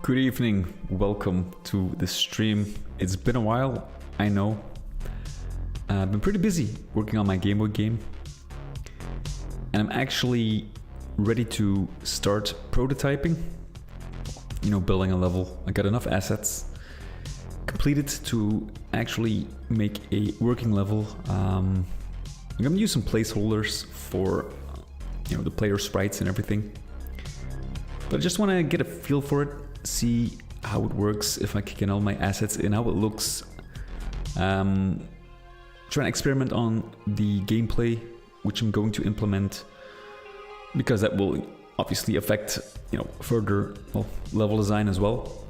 Good evening, welcome to the stream. It's been a while, I know. I've been pretty busy working on my Game Boy game. And I'm actually ready to start prototyping. You know, building a level. I got enough assets completed to actually make a working level. I'm gonna use some placeholders for, the player sprites and everything. But I just want to get a feel for it, see how it works, if I kick in all my assets and how it looks. Try and experiment on the gameplay, which I'm going to implement, because that will obviously affect, further level design as well.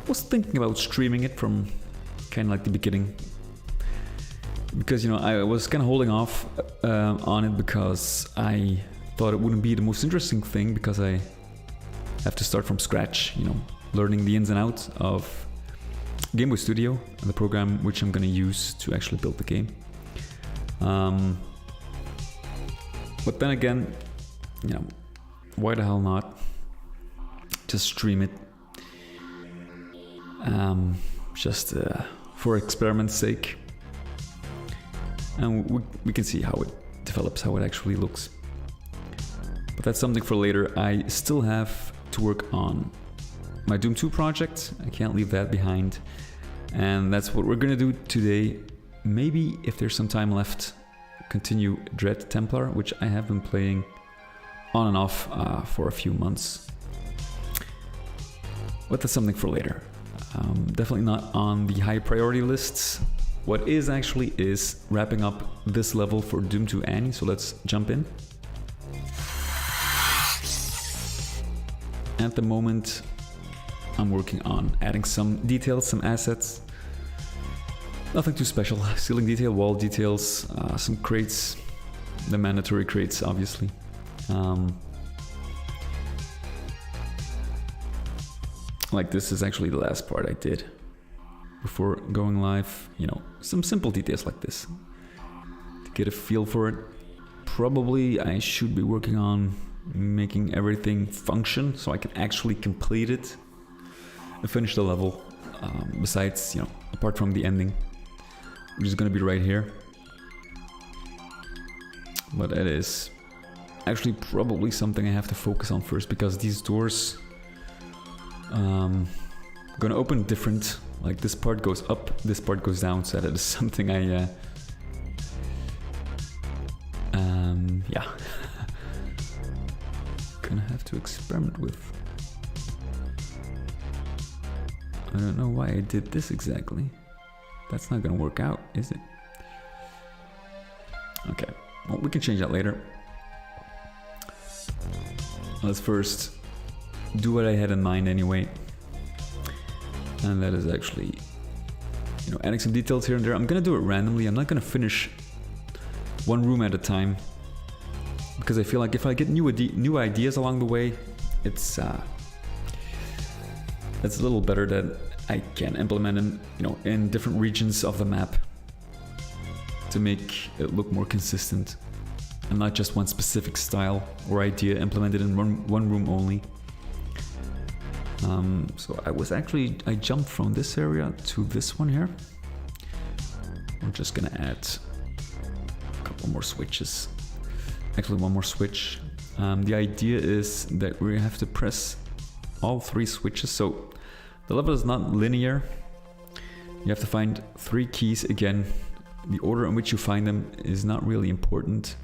Was thinking about streaming it from kind of like the beginning, because I was kind of holding off on it because I thought it wouldn't be the most interesting thing, because I have to start from scratch, learning the ins and outs of Game Boy Studio and the program which I'm going to use to actually build the game. But then again, why the hell not just stream it, just for experiment's sake. And we can see how it develops, how it actually looks. But that's something for later. I still have to work on my Doom 2 project. I can't leave that behind. And that's what we're gonna do today. Maybe, if there's some time left, continue Dread Templar, which I have been playing on and off for a few months. But that's something for later. Definitely not on the high priority lists. What is actually is wrapping up this level for Doom 2 Annie, so let's jump in. At the moment, I'm working on adding some details, some assets. Nothing too special. Ceiling detail, wall details, some crates, the mandatory crates, obviously. Like this is actually the last part I did before going live, some simple details like this to get a feel for it. Probably I should be working on making everything function so I can actually complete it and finish the level, besides, apart from the ending, which is gonna be right here. But it is actually probably something I have to focus on first, because these doors gonna open different. Like this part goes up, this part goes down, so that is something I, gonna have to experiment with. I don't know why I did this exactly. That's not gonna work out, is it? Okay, well, we can change that later. Let's first do what I had in mind anyway. And that is actually, adding some details here and there. I'm gonna do it randomly. I'm not gonna finish one room at a time, because I feel like if I get new ideas along the way, it's a little better that I can implement them, in different regions of the map to make it look more consistent, and not just one specific style or idea implemented in one room only. So I jumped from this area to this one here. We're just gonna add a couple more switches. Actually, one more switch. The idea is that we have to press all 3 switches. So the level is not linear. You have to find 3 keys again. The order in which you find them is not really important,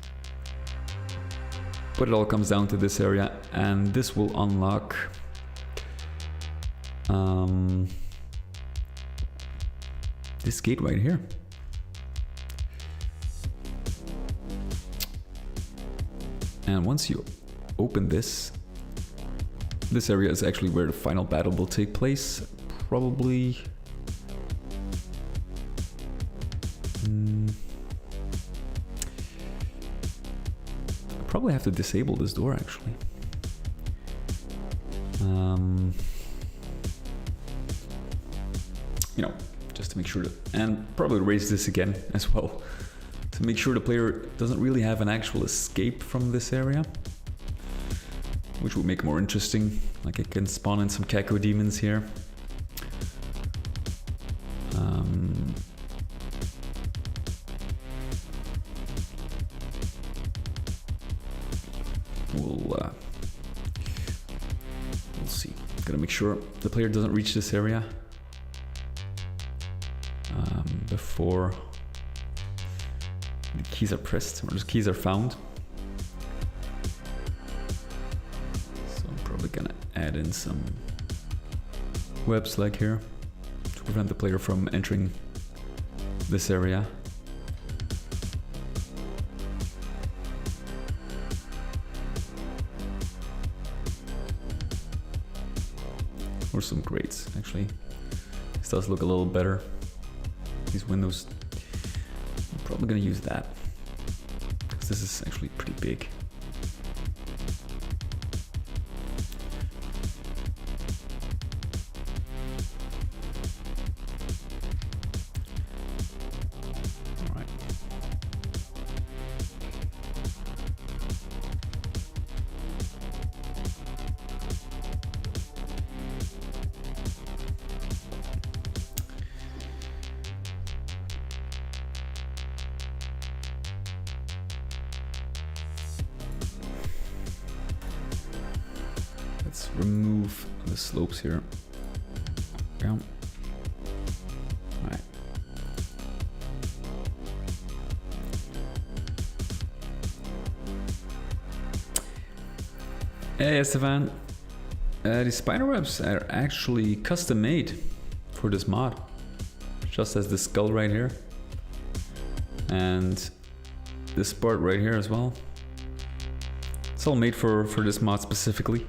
but it all comes down to this area, and this will unlock this gate right here. And once you open this area is actually where the final battle will take place. Probably I probably have to disable this door actually. Just to make sure and probably raise this again as well, to make sure the player doesn't really have an actual escape from this area. which would make it more interesting. Like I can spawn in some Cacodemons demons here. We'll see. Gotta make sure the player doesn't reach this area before the keys are pressed or the keys are found. So I'm probably gonna add in some webs like here to prevent the player from entering this area. Or some grates, actually. This does look a little better. These windows, I'm probably gonna use that, because this is actually pretty big. Alright. Let's remove the slopes here. Yeah. All right. Hey Estevan, the spiderwebs are actually custom made for this mod, just as the skull right here, and this part right here as well. It's all made for this mod specifically.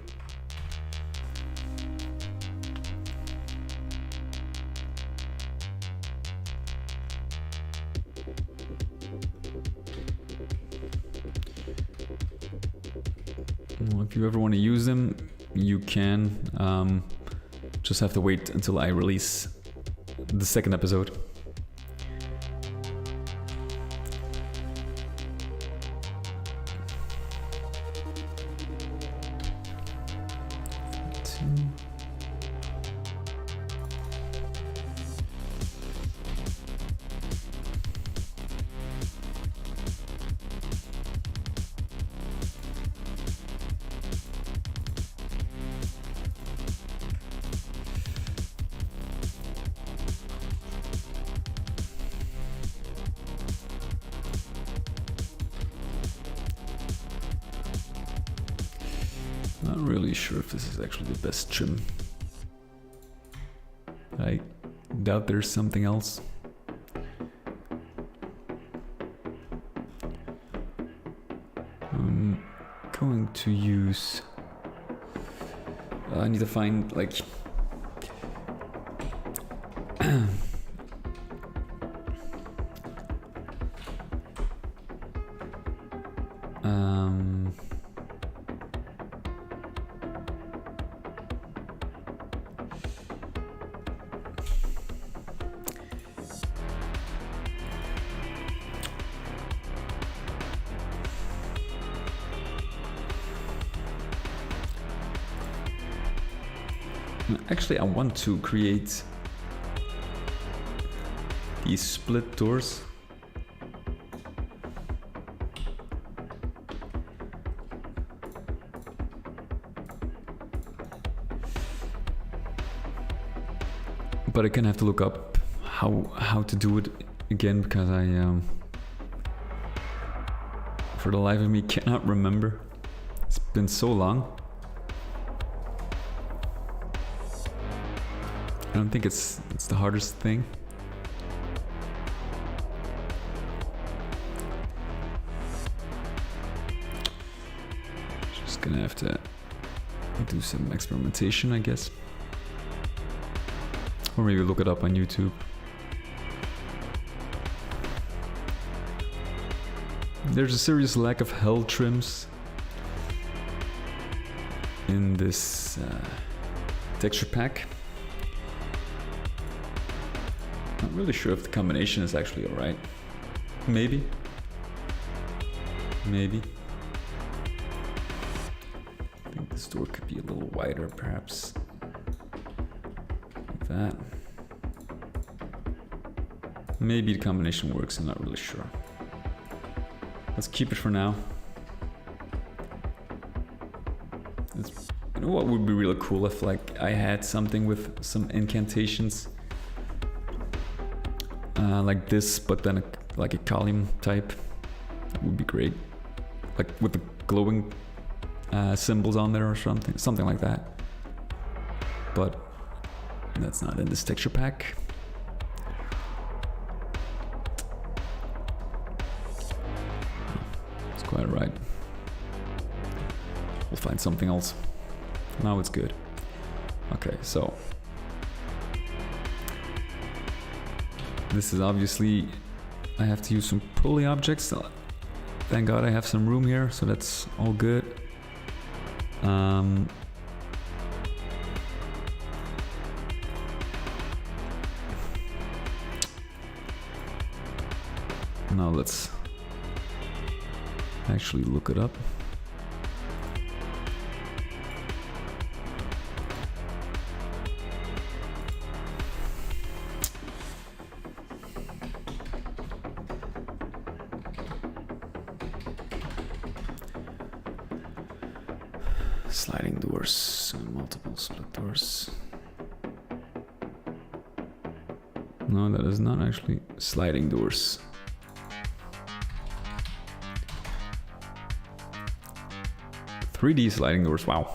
If you ever want to use them, you can. Just have to wait until I release the second episode. Not really sure if this is actually the best trim. I doubt there's something else. I'm going to use... I need to find like... Actually, I want to create these split doors. But I kind of have to look up how to do it again, because I for the life of me cannot remember. It's been so long. I don't think it's the hardest thing. Just gonna have to do some experimentation, I guess. Or maybe look it up on YouTube. There's a serious lack of hell trims in this texture pack. Not really sure if the combination is actually alright. Maybe. Maybe. I think This door could be a little wider, perhaps. Like that. Maybe the combination works, I'm not really sure. Let's keep it for now. You know what would be really cool if like I had something with some incantations like this, but then like a column type. That would be great. Like with the glowing symbols on there or something like that. But that's not in this texture pack. It's quite alright. We'll find something else. Now it's good. Okay, so this is obviously, I have to use some pulley objects. Thank God I have some room here, so that's all good. Now let's actually look it up. Sliding doors, multiple split doors. No, that is not actually sliding doors. "3D sliding doors, wow.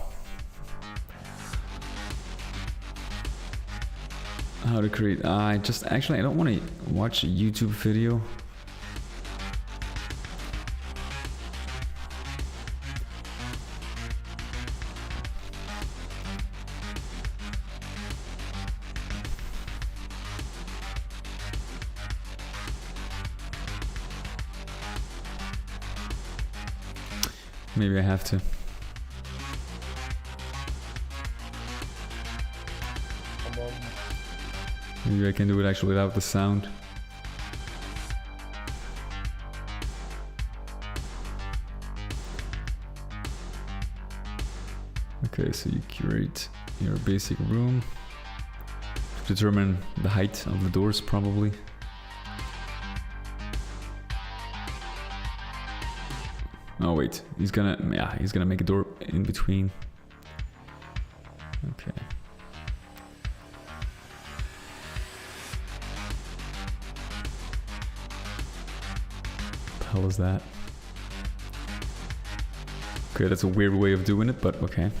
How to create, I don't want to watch a YouTube video. Maybe I have to. Maybe I can do it actually without the sound. Okay, so you curate your basic room. Determine the height of the doors, probably. Oh wait, he's gonna make a door in between. Okay. What the hell is that? Okay, that's a weird way of doing it, but okay.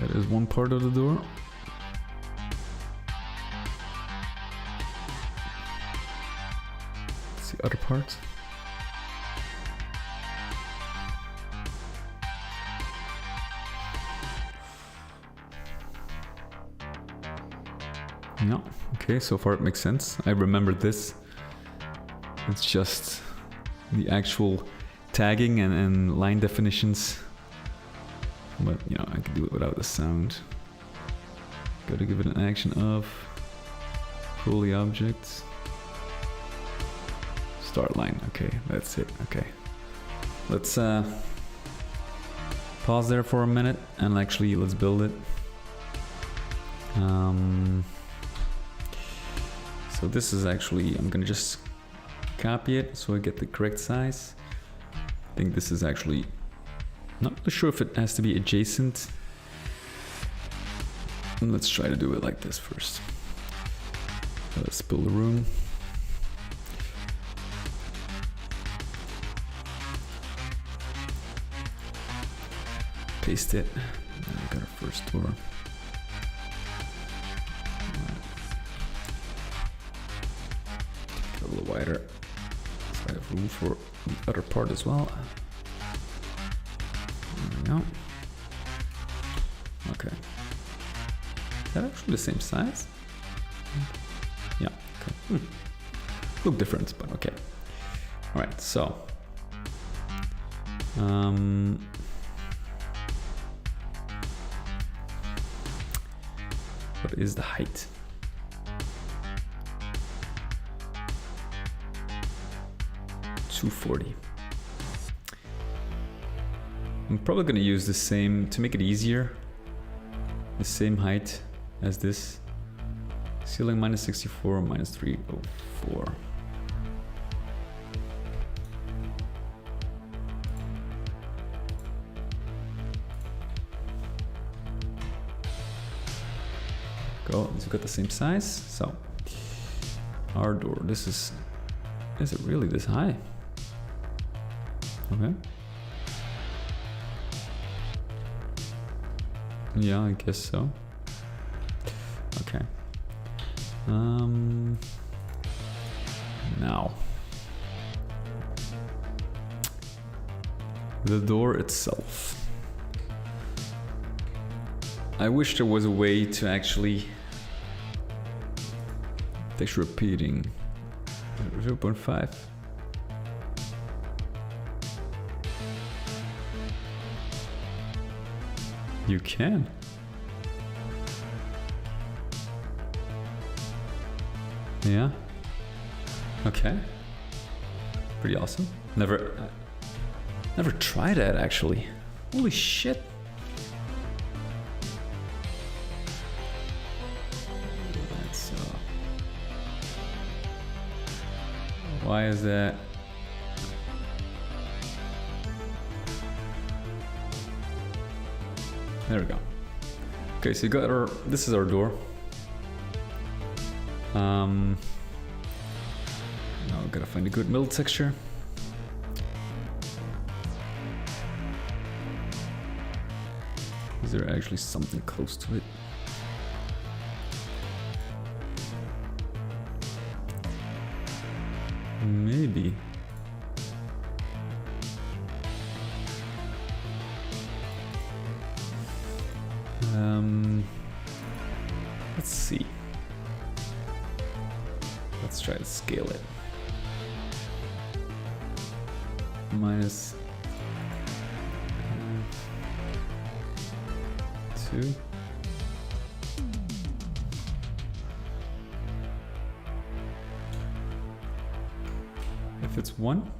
That is one part of the door. What's the other part? Yeah, okay, so far it makes sense. I remember this. It's just the actual tagging and line definitions. But, you know, I can do it without the sound. Gotta give it an action of pulley objects. Start line, okay, that's it, okay. Let's pause there for a minute and actually let's build it. So this is actually, I'm gonna just copy it so I get the correct size. I think this is actually, not really sure if it has to be adjacent. Let's try to do it like this first. Let's build a room. Paste it. And we got our first door. A little wider. So I have room for the other part as well. There we go. Okay. Is that actually the same size? Yeah. Okay. Look different, but okay. All right. So. What is the height? $240. I'm probably gonna use the same to make it easier. The same height as this. Ceiling -64, -304. Go, these got the same size. So our door, is it really this high? Okay. Yeah, I guess so. Okay. Now the door itself. I wish there was a way to actually text repeating 0.5. You can. Yeah. Okay. Pretty awesome. Never tried that actually. Holy shit. That's why is that? There we go. Okay, so you got our, this is our door. Now we gotta find a good middle texture. Is there actually something close to it? Maybe. Let's see. Let's try to scale it. Minus 2. If it's 1.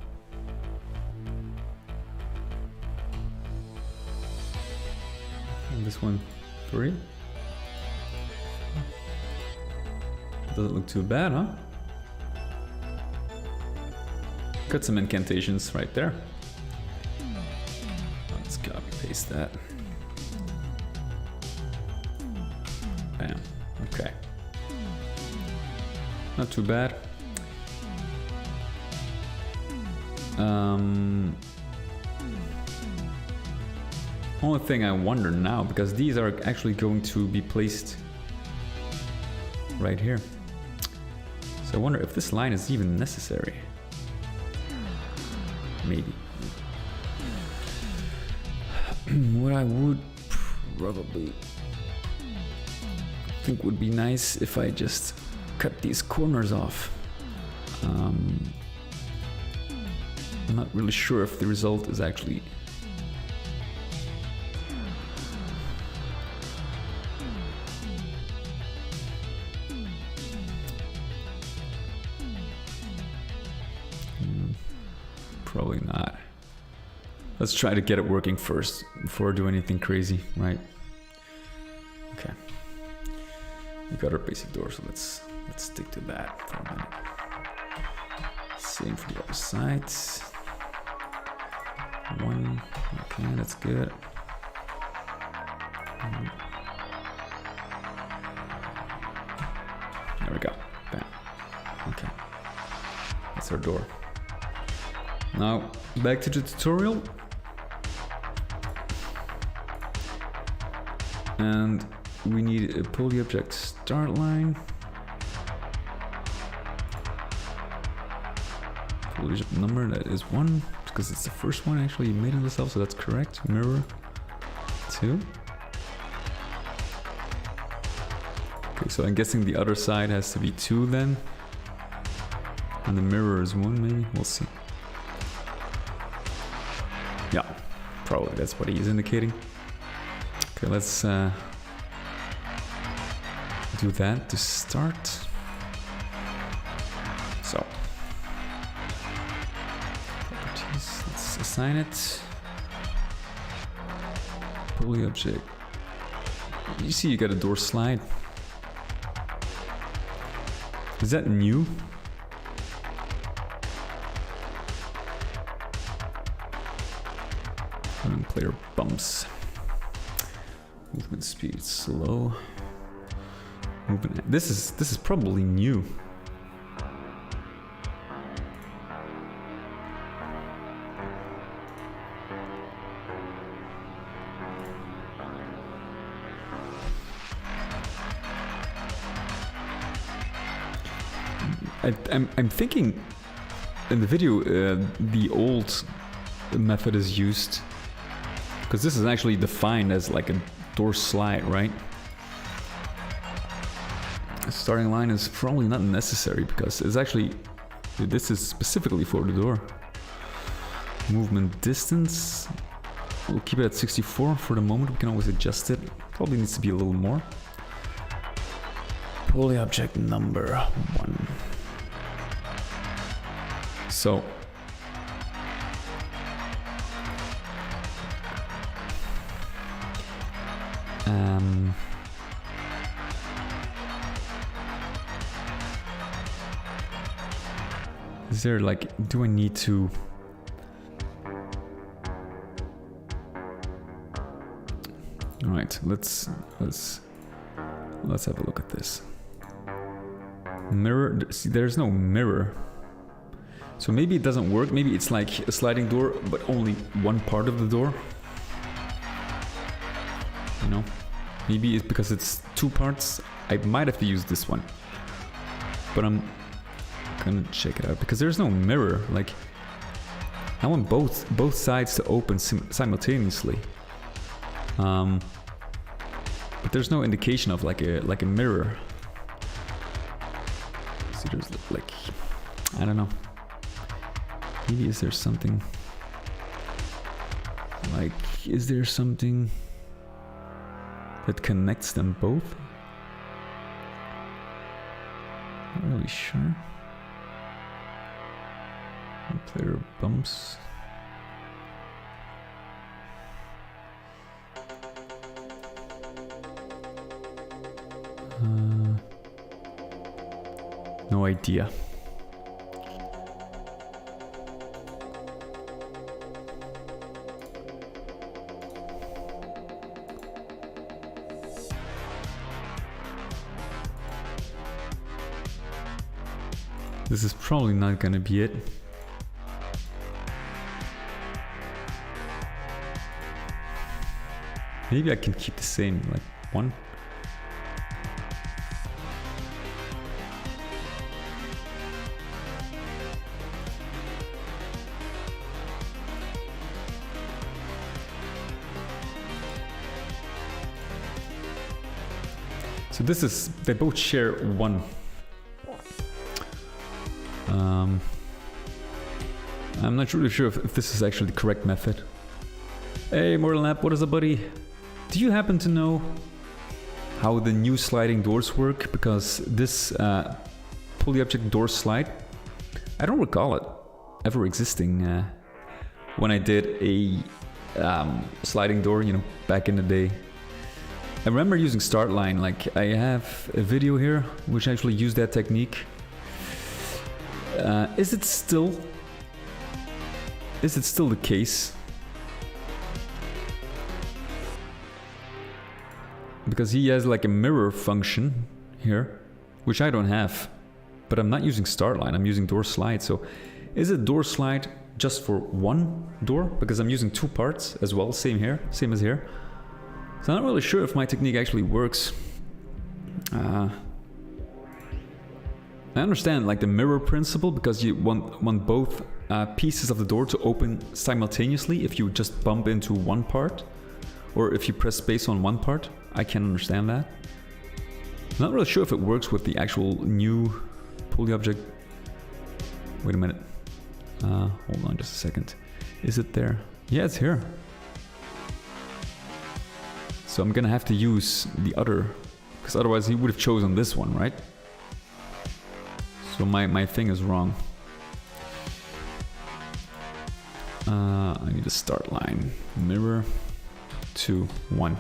And this one 3. Doesn't look too bad, huh? Got some incantations right there. Let's copy paste that. Bam. Okay. Not too bad. Only thing I wonder now, because these are actually going to be placed right here. So I wonder if this line is even necessary. Maybe. What I would probably think would be nice if I just cut these corners off. I'm not really sure if the result is actually probably not. Let's try to get it working first before I do anything crazy, right? Okay. We got our basic door, so let's stick to that for a minute. Same for the other sides. 1. Okay, that's good. There we go. Bam. Okay. That's our door. Now, back to the tutorial. And we need a pull the object start line. Pull the object number, that is 1, because it's the first one actually you made it yourself, so that's correct. Mirror 2. Okay, so I'm guessing the other side has to be 2 then. And the mirror is 1 maybe, we'll see. Yeah, probably that's what he is indicating. Okay, let's do that to start. So, properties, let's assign it. Pulley object. You see you got a door slide. Is that new? Player bumps. Movement speed slow. Movement. This is probably new. I'm thinking in the video the old method is used. Because this is actually defined as like a door slide, right? The starting line is probably not necessary because it's actually, this is specifically for the door. Movement distance, we'll keep it at 64 for the moment. We can always adjust it. Probably needs to be a little more. Pulley object number 1. So, is there like, do I need to all right, let's have a look at this. Mirror, see, there's no mirror. So maybe it doesn't work. Maybe it's like a sliding door, but only one part of the door. You know, maybe it's because it's 2 parts. I might have to use this one, but I'm gonna check it out because there's no mirror. Like, I want both sides to open simultaneously. But there's no indication of like a mirror. See, there's like, I don't know. Maybe is there something like, is there something that connects them both? Not really sure. Player bumps. No idea. This is probably not gonna be it. Maybe I can keep the same, like 1. So this is, they both share 1. I'm not really sure if this is actually the correct method. Hey Mortal Nap, what is up, buddy? Do you happen to know how the new sliding doors work? Because this pulley object door slide, I don't recall it ever existing when I did a sliding door, you know, back in the day. I remember using start line, like I have a video here which actually used that technique. Is it still the case? Because he has like a mirror function here, which I don't have, but I'm not using start line, I'm using door slide. So is it door slide just for 1 door? Because I'm using 2 parts as well, same here, same as here. So I'm not really sure if my technique actually works. I understand like the mirror principle, because you want both pieces of the door to open simultaneously if you just bump into 1 part, or if you press space on 1 part. I can understand that. I'm not really sure if it works with the actual new pulley object. Wait a minute. Hold on just a second. Is it there? Yeah, it's here. So I'm gonna have to use the other Because otherwise he would have chosen this one, right? So my thing is wrong. I need a start line. Mirror 2, 1.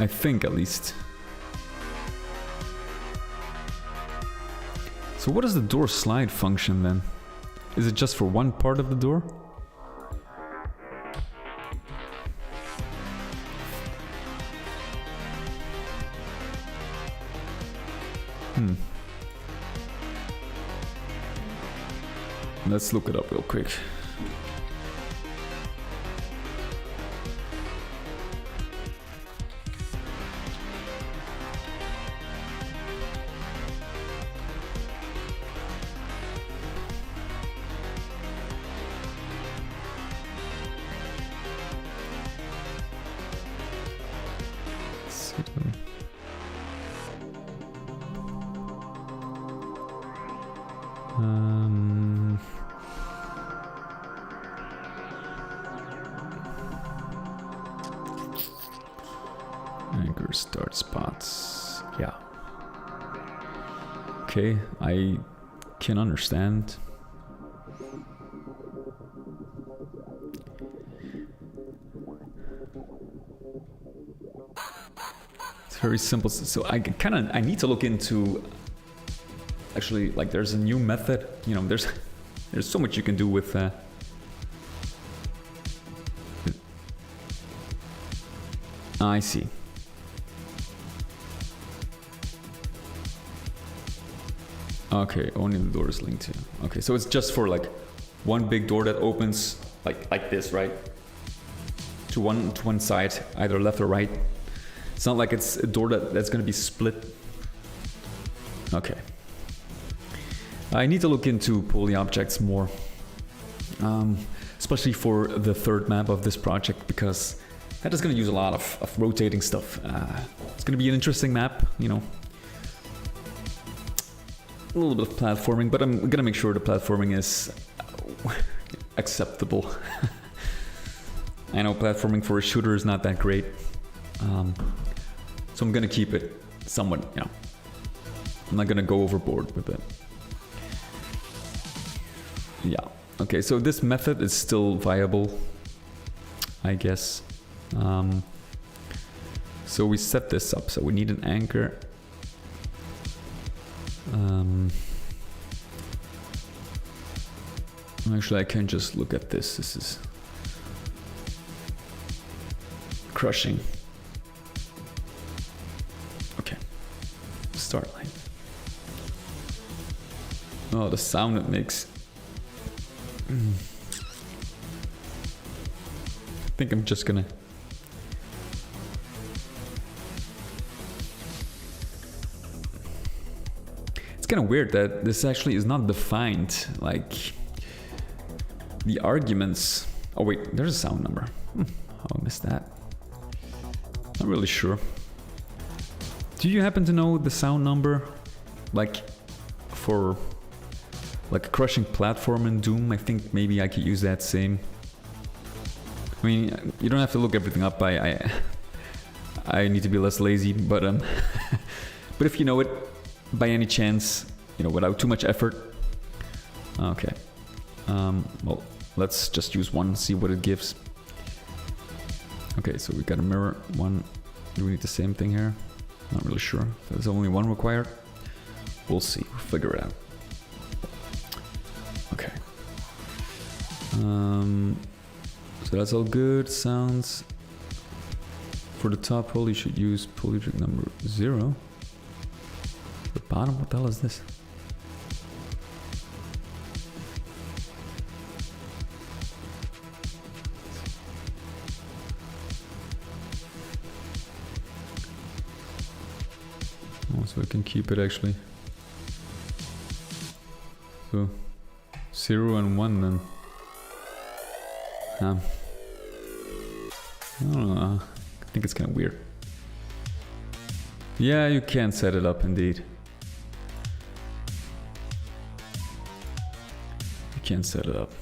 I think, at least. So what is the door slide function then? Is it just for one part of the door? Let's look it up real quick. Anchor start spots. Yeah. Okay, I can understand. It's very simple. So I need to look into, actually, like, there's a new method. You know, there's so much you can do with I see. Okay, only the door is linked to. Okay, so it's just for like one big door that opens like this, right? To one side, either left or right. It's not like it's a door that's gonna be split. Okay. I need to look into poly objects more, especially for the third map of this project, because that is gonna use a lot of rotating stuff. It's gonna be an interesting map, you know. A little bit of platforming, but I'm gonna make sure the platforming is acceptable. I know platforming for a shooter is not that great, so I'm gonna keep it somewhat, you know, I'm not gonna go overboard with it. Yeah, okay, so this method is still viable, I guess. So we set this up, so we need an anchor. Actually, I can just look at this. This is crushing. Okay, start line. Oh, the sound it makes. I think I'm just gonna. It's kind of weird that this actually is not defined, like the arguments. Oh wait, there's a sound number. I missed that. Not really sure. Do you happen to know the sound number, like for like a crushing platform in Doom? I think maybe I could use that same. I mean, you don't have to look everything up. I need to be less lazy, but but if you know it by any chance, you know, without too much effort. Okay. Well, let's just use one, see what it gives. Okay, so we got a mirror, one. Do we need the same thing here? Not really sure. There's only one required. We'll see, we'll figure it out. Okay. So that's all good. Sounds. For the top hole, you should use pulley trick number 0. The bottom, what the hell is this? Oh, so I can keep it actually. So 0 and 1 then. I don't know. I think it's kind of weird. Yeah, you can set it up indeed. You can set it up.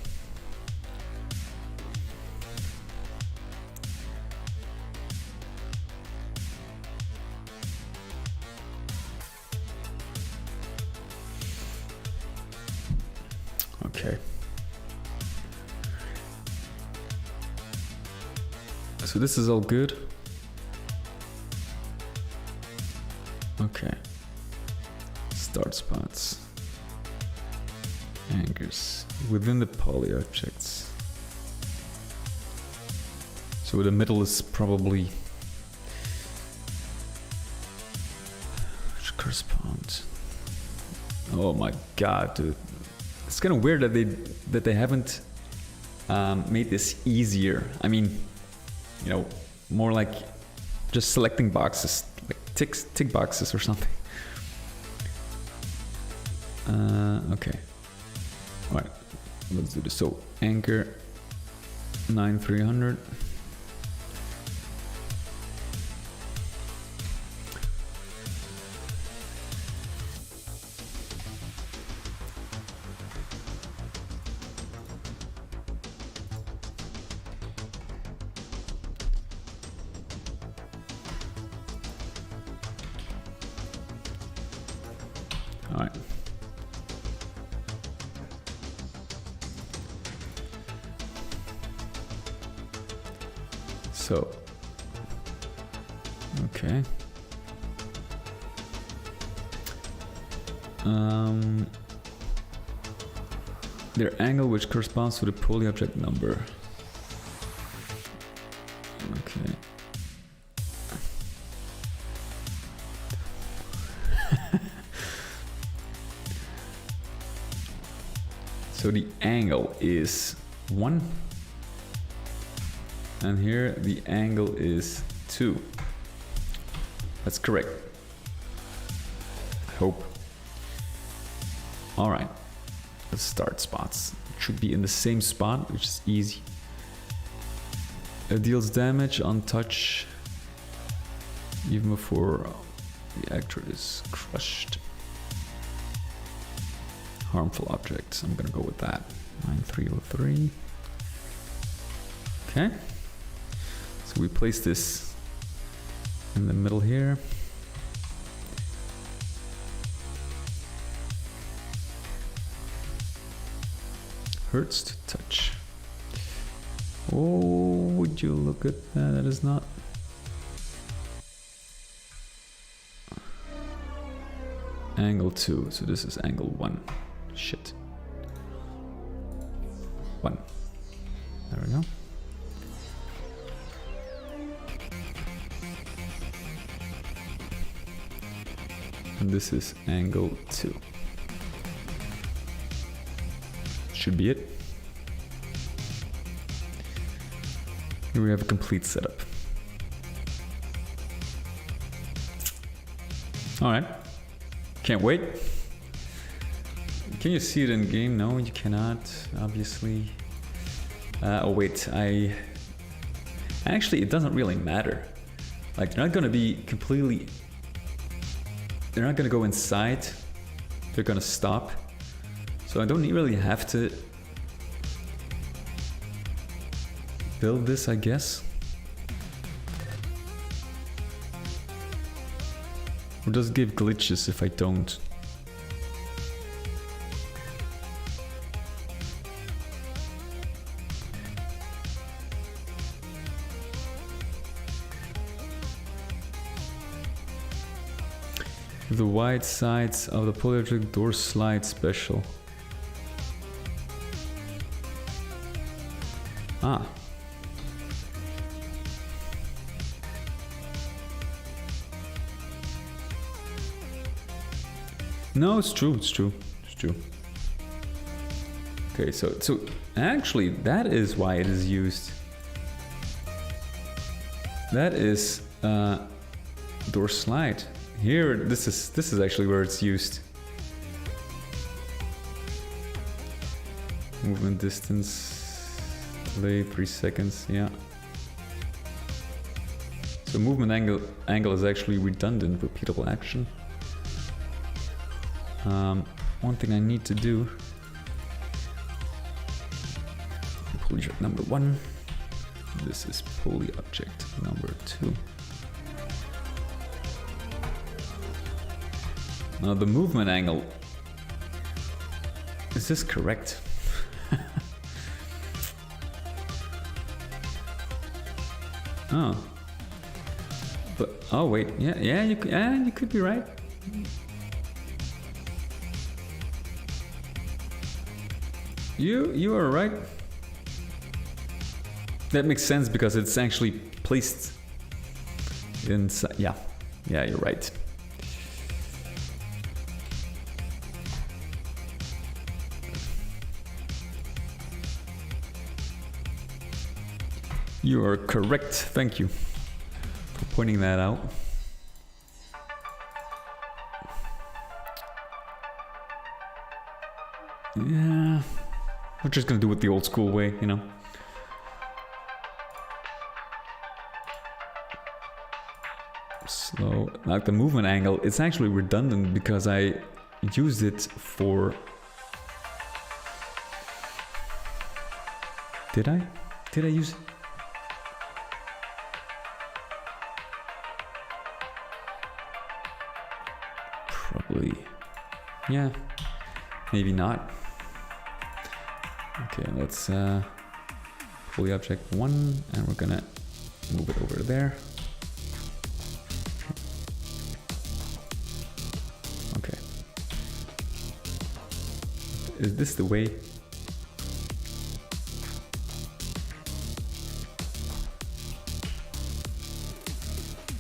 Okay. So this is all good. Okay. Start spots. Anchors within the poly objects. So the middle is probably which corresponds. Oh my god, dude! It's kind of weird that they haven't made this easier. I mean, you know, more like just selecting boxes, like tick boxes or something. Okay. All right, let's do this. So anchor 9300. All right. So, okay. Their angle which corresponds to the poly object number. Okay. So the angle is 1. And here the angle is 2. That's correct. I hope. All right, let's start spots. It should be in the same spot, which is easy. It deals damage on touch even before the actor is crushed. Harmful objects, I'm gonna go with that. 9303. Okay. So we place this in the middle here. Hurts to touch. Oh, would you look at that? That is not. Angle 2, so this is angle 1. Shit. 1. There we go. And this is angle 2. Should be it. Here we have a complete setup. Alright. Can't wait. Can you see it in game? No, you cannot, obviously. Oh wait, actually, it doesn't really matter. Like, they're not gonna be completely... They're not gonna go inside. They're gonna stop. So I don't really have to build this, I guess. Or does it give glitches if I don't? The wide sides of the polymetric door slide special. Ah. No, it's true, it's true, it's true. Okay, so actually that is why it is used. That is door slide. Here, this is actually where it's used. Movement distance, delay 3 seconds, yeah. So movement angle is actually redundant, repeatable action. One thing I need to do. Poly object number 1. This is poly object number 2. Now the movement angle, is this correct? Oh. But, oh wait, yeah, you could be right. You are right. That makes sense because it's actually placed inside. Yeah, you're right. You are correct. Thank you for pointing that out. Yeah, we're just gonna do it the old school way, you know. Slow. Like the movement angle, it's actually redundant because I used it for... Did I use it? Probably. Yeah. Maybe not. Okay, let's pull the object 1 and we're gonna move it over there. Okay. Is this the way?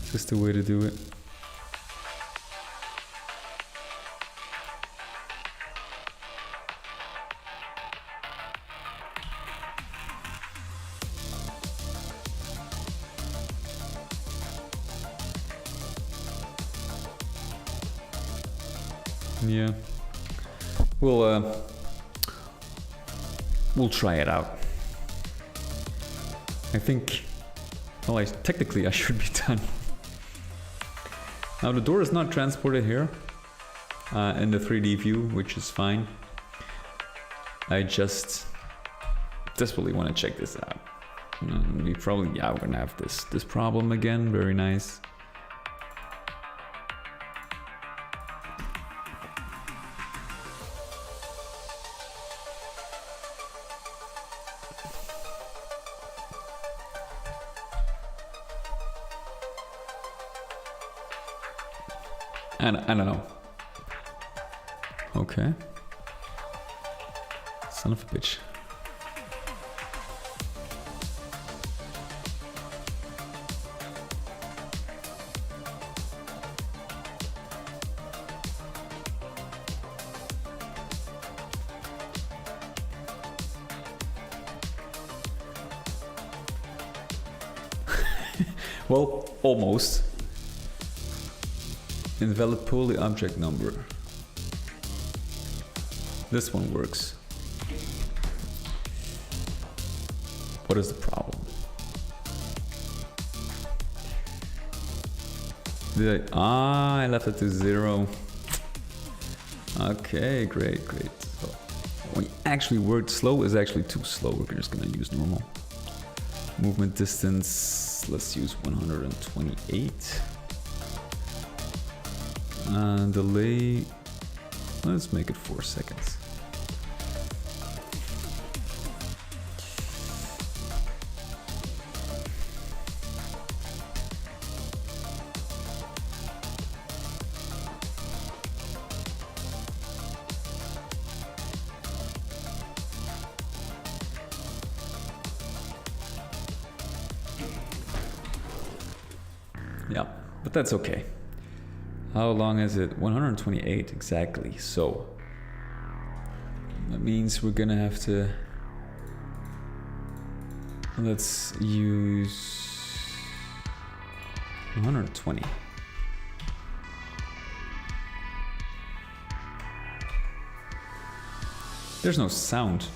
Is this the way to do it? Yeah, we'll try it out. I think, well, technically I should be done. Now the door is not transported here in the 3D view, which is fine. I just desperately want to check this out. We probably, we're gonna have this problem again. Very nice. I don't know. Okay. Son of a bitch. Well, almost. Invalid poly object number. This one works. What is the problem? I left it to 0. Okay, great. So when you actually work, slow is actually too slow. We're just gonna use normal. Movement distance, let's use 128. Delay, let's make it 4 seconds. Yeah, but that's okay. How long is it? 128 exactly. So that means we're gonna have to, let's use 120. There's no sound.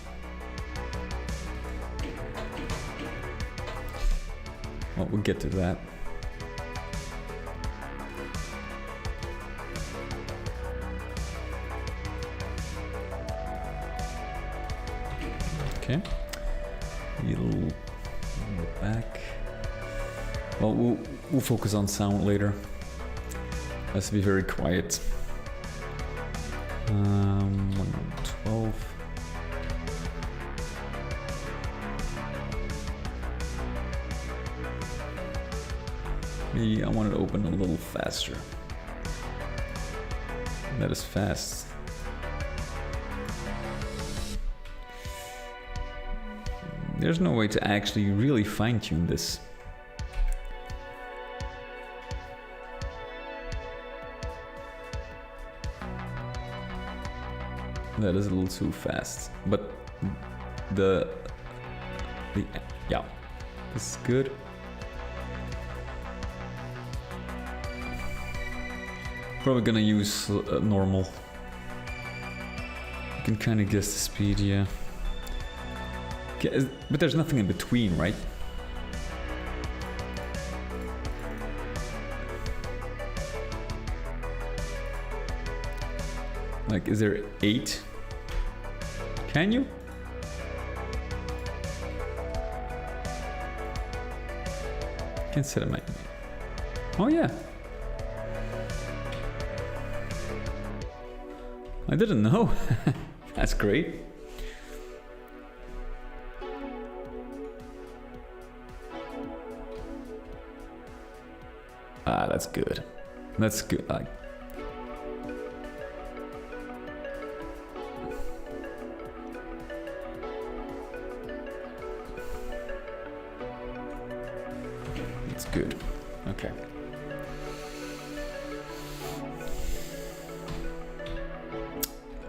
Well, we'll get to that. Okay, we'll go back. Well, we'll focus on sound later. Has to be very quiet. 112. Maybe I want it to open a little faster. That is fast. There's no way to actually really fine-tune this. That is a little too fast, but the yeah, this is good. Probably gonna use normal. You can kind of guess the speed, yeah. Okay, but there's nothing in between, right? Like, is there 8? Can you? Can set it my. Oh yeah. I didn't know. That's great. Ah, that's good. That's good. It's good. Okay.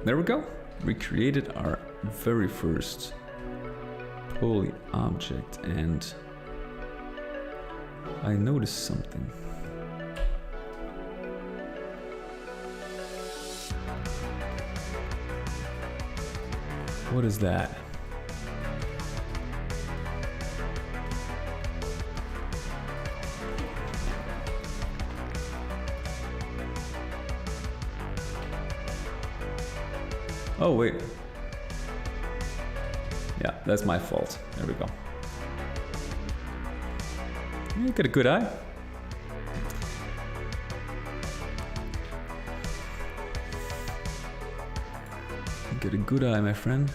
There we go. We created our very first poly object, and I noticed something. What is that? Oh, wait. Yeah, that's my fault. There we go. You got a good eye. You got a good eye, my friend.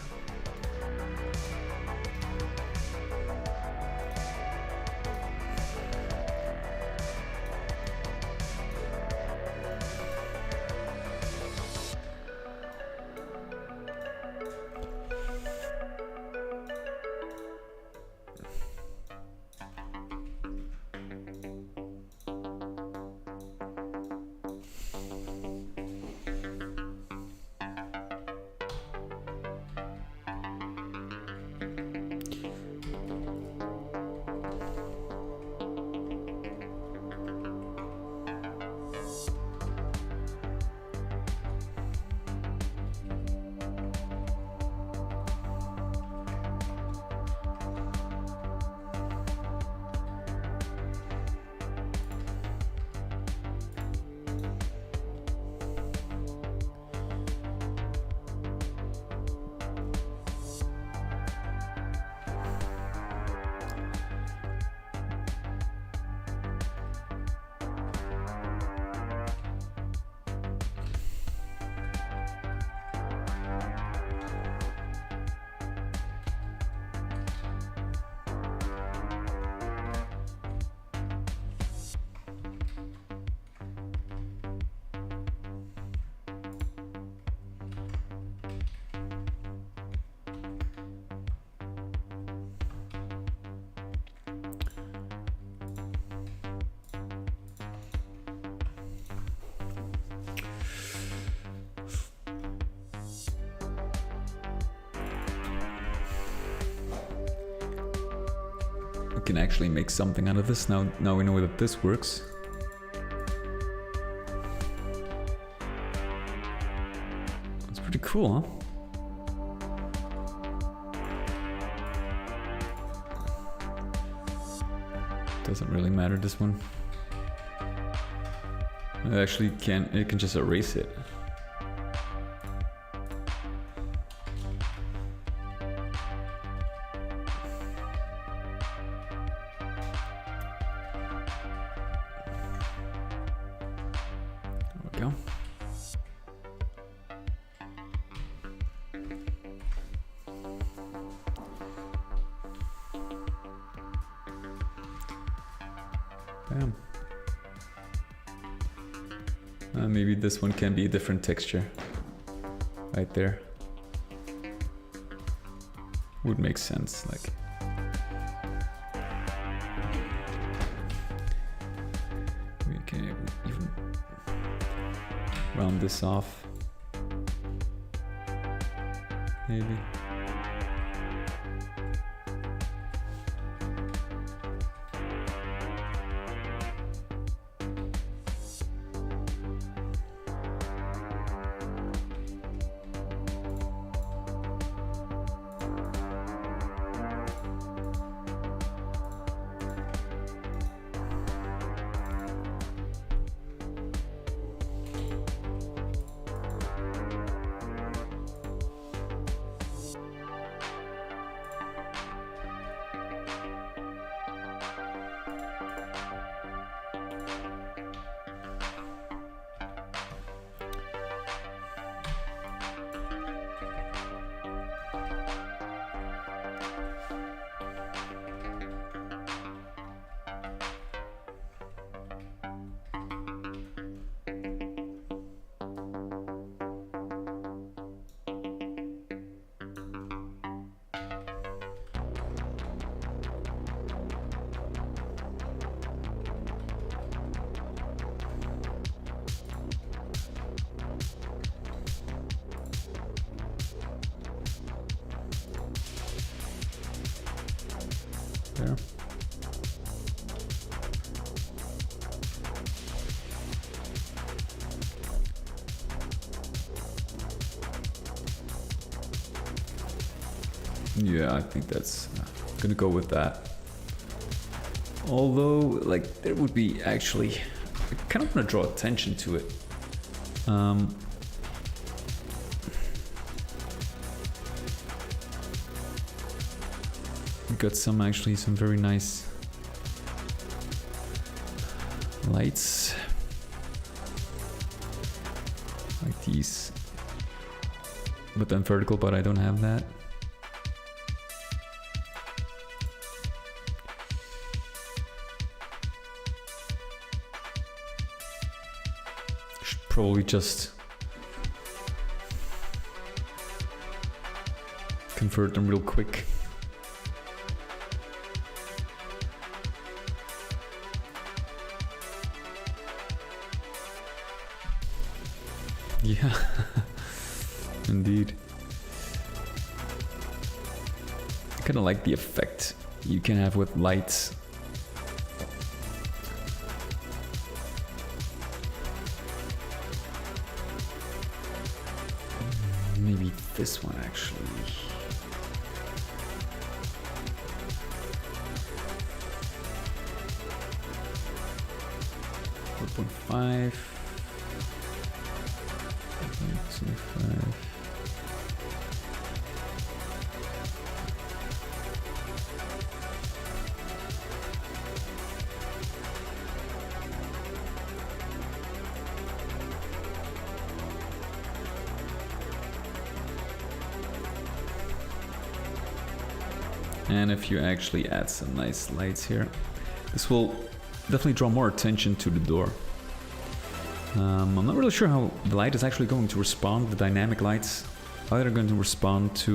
We can actually make something out of this now. Now we know that this works. It's pretty cool, huh? Doesn't really matter, this one. It actually can, it can just erase it. There we go. Bam. Maybe this one can be a different texture. Right there. Would make sense, like. We can even round this off. Maybe. There. Yeah, I think that's gonna go with that. Although, like, there would be actually, I kind of want to draw attention to it. We got some very nice lights like these, but then vertical, but I don't have that. Should probably just convert them real quick. Yeah, indeed. I kind of like the effect you can have with lights. Maybe this one actually. 4.5. 4.25. And if you actually add some nice lights here, this will definitely draw more attention to the door. I'm not really sure how the light is actually going to respond, the dynamic lights, how they're going to respond to,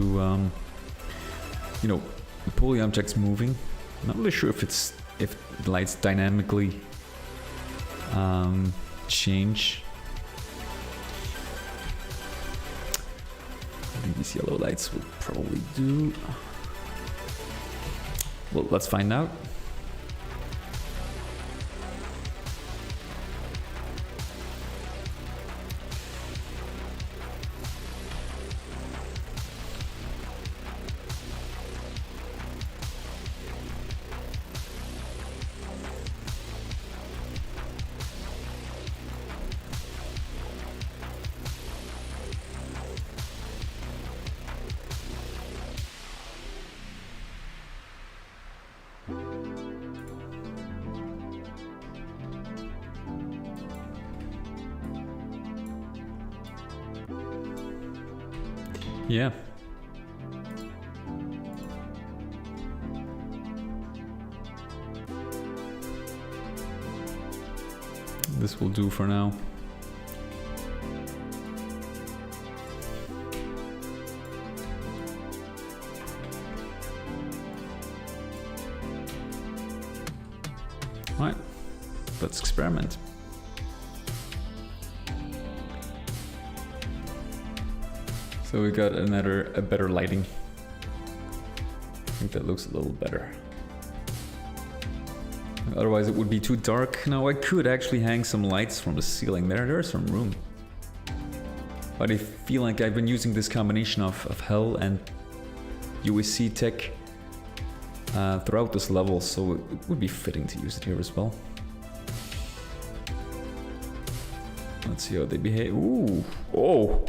you know, the poly objects moving. I'm not really sure if the lights dynamically change. I think these yellow lights will probably do. Well, let's find out. Yeah. This will do for now. Alright, let's experiment. So we got a better lighting. I think that looks a little better. Otherwise it would be too dark. Now I could actually hang some lights from the ceiling there. There's some room. But I feel like I've been using this combination of Hell and UAC tech throughout this level, so it would be fitting to use it here as well. Let's see how they behave. Ooh, oh,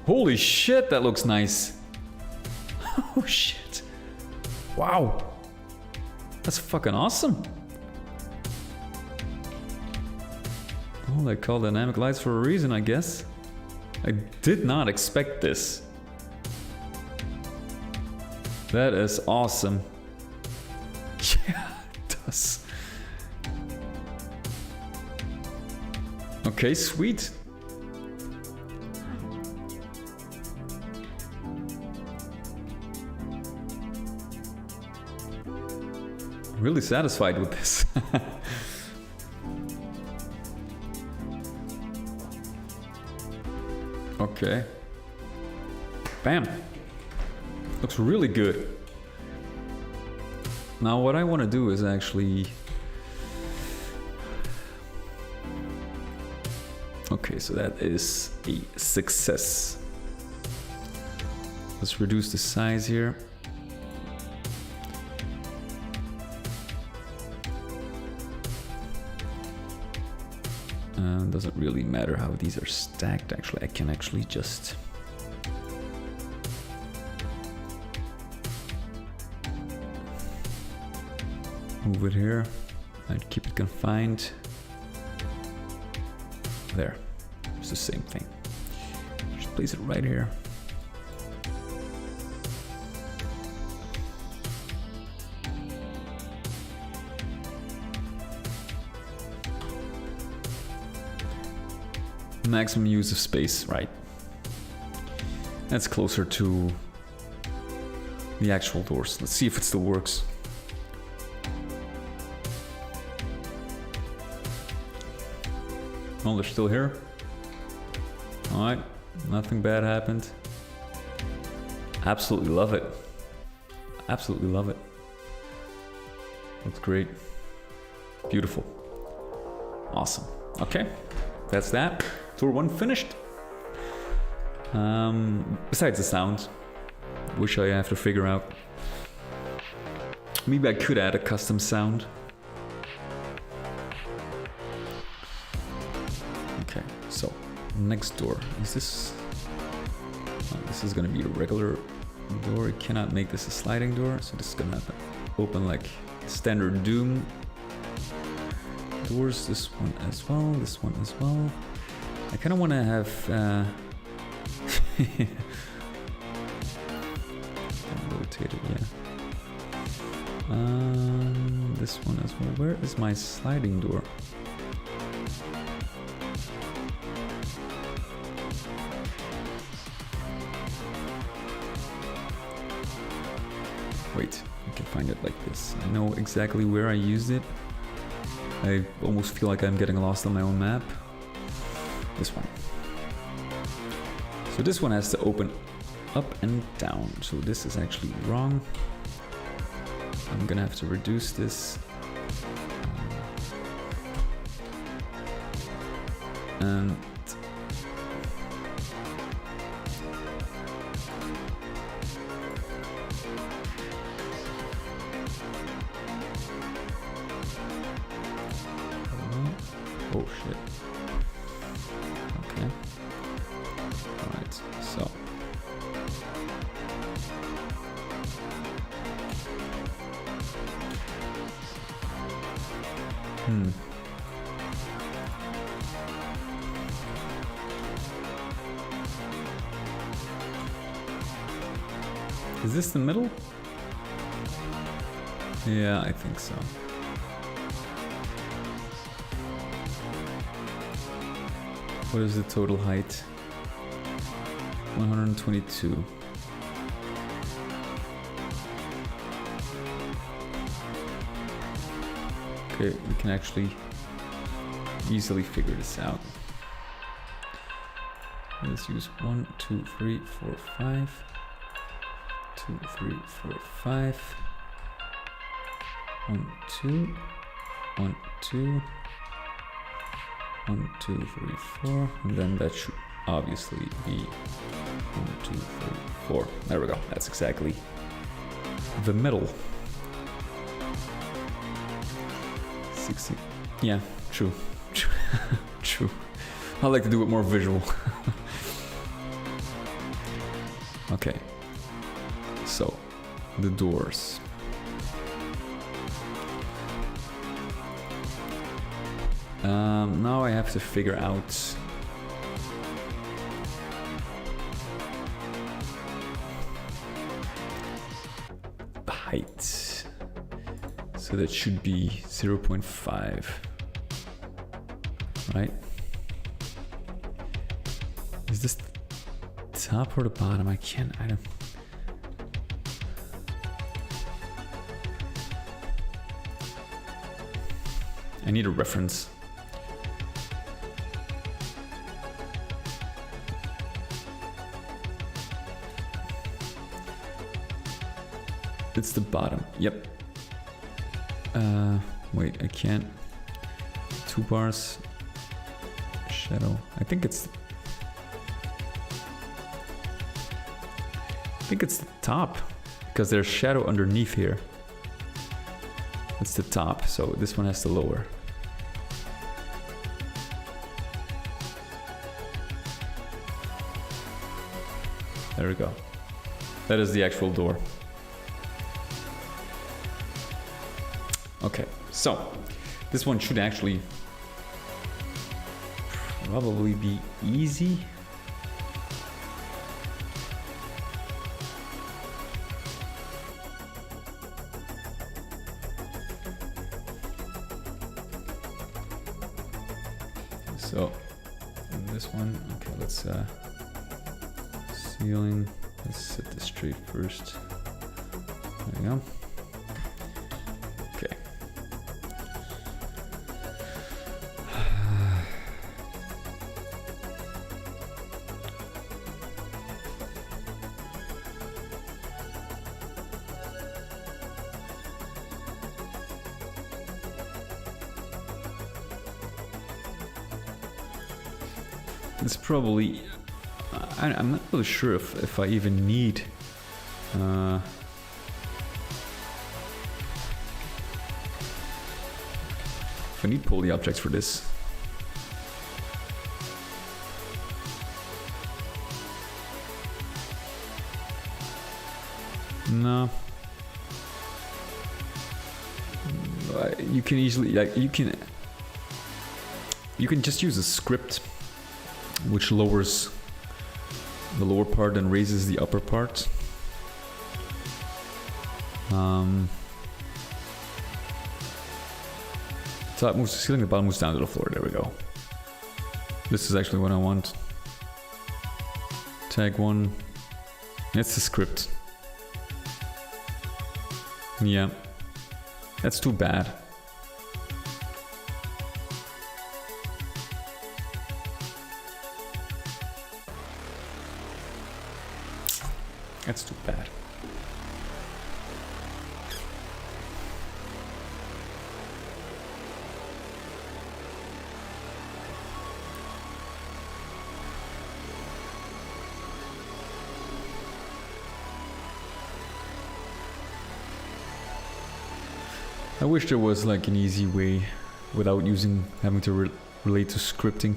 holy shit, that looks nice. Oh shit, wow, that's fucking awesome. Oh, they call dynamic lights for a reason, I guess. I did not expect this. That is awesome. Yeah, it does. Okay, sweet. Really satisfied with this. Okay. Bam. Looks really good. Now what I want to do is actually... Okay, so that is a success. Let's reduce the size here. Doesn't really matter how these are stacked. Actually, I can actually just move it here. I'd keep it confined. There, it's the same thing. Just place it right here. Maximum use of space, right? That's closer to the actual doors. Let's see if it still works. Oh, they're still here. Alright, nothing bad happened. Absolutely love it. Absolutely love it. That's great. Beautiful. Awesome. Okay, that's that. Tour 1 finished. Besides the sound, which I have to figure out. Maybe I could add a custom sound. Okay, so next door. Is this... Oh, this is gonna be a regular door. You cannot make this a sliding door, so this is gonna have to open like standard Doom doors. This one as well, this one as well. I kind of want to have rotate it, yeah. This one as well. Where is my sliding door? Wait, I can find it like this. I know exactly where I used it. I almost feel like I'm getting lost on my own map. This one. So this one has to open up and down. So this is actually wrong. I'm gonna have to reduce this. And oh shit. Okay. Alright, so. Is this the middle? Yeah, I think so. What is the total height? 122. Okay, we can actually easily figure this out. Let's use 1, 2, 3, 4, 5. 2, 3, 4, 5. 1, 2. 1, 2. 1, 2, 3, 4. And then that should obviously be 1, 2, 3, 4. There we go. That's exactly the middle. 60. Yeah, true. True. I like to do it more visual. Okay. So, the doors. Now I have to figure out the height. So that should be 0.5, right? Is this the top or the bottom? I don't. I need a reference. It's the bottom. Yep. Wait, I can't. 2 bars. Shadow. I think it's the top, because there's shadow underneath here. It's the top, so this one has to lower. There we go. That is the actual door. Okay, so this one should actually probably be easy. So this one, okay, let's ceiling. Let's set this straight first. There we go. Okay. It's probably, I'm not really sure if I even need if I need poly objects for this. No. You can easily, like, you can just use a script which lowers the lower part and raises the upper part. Top moves to the ceiling, the bottom moves down to the floor. There we go. This is actually what I want. Tag 1. That's the script. Yeah. That's too bad. That's too bad. I wish there was like an easy way without having to relate to scripting.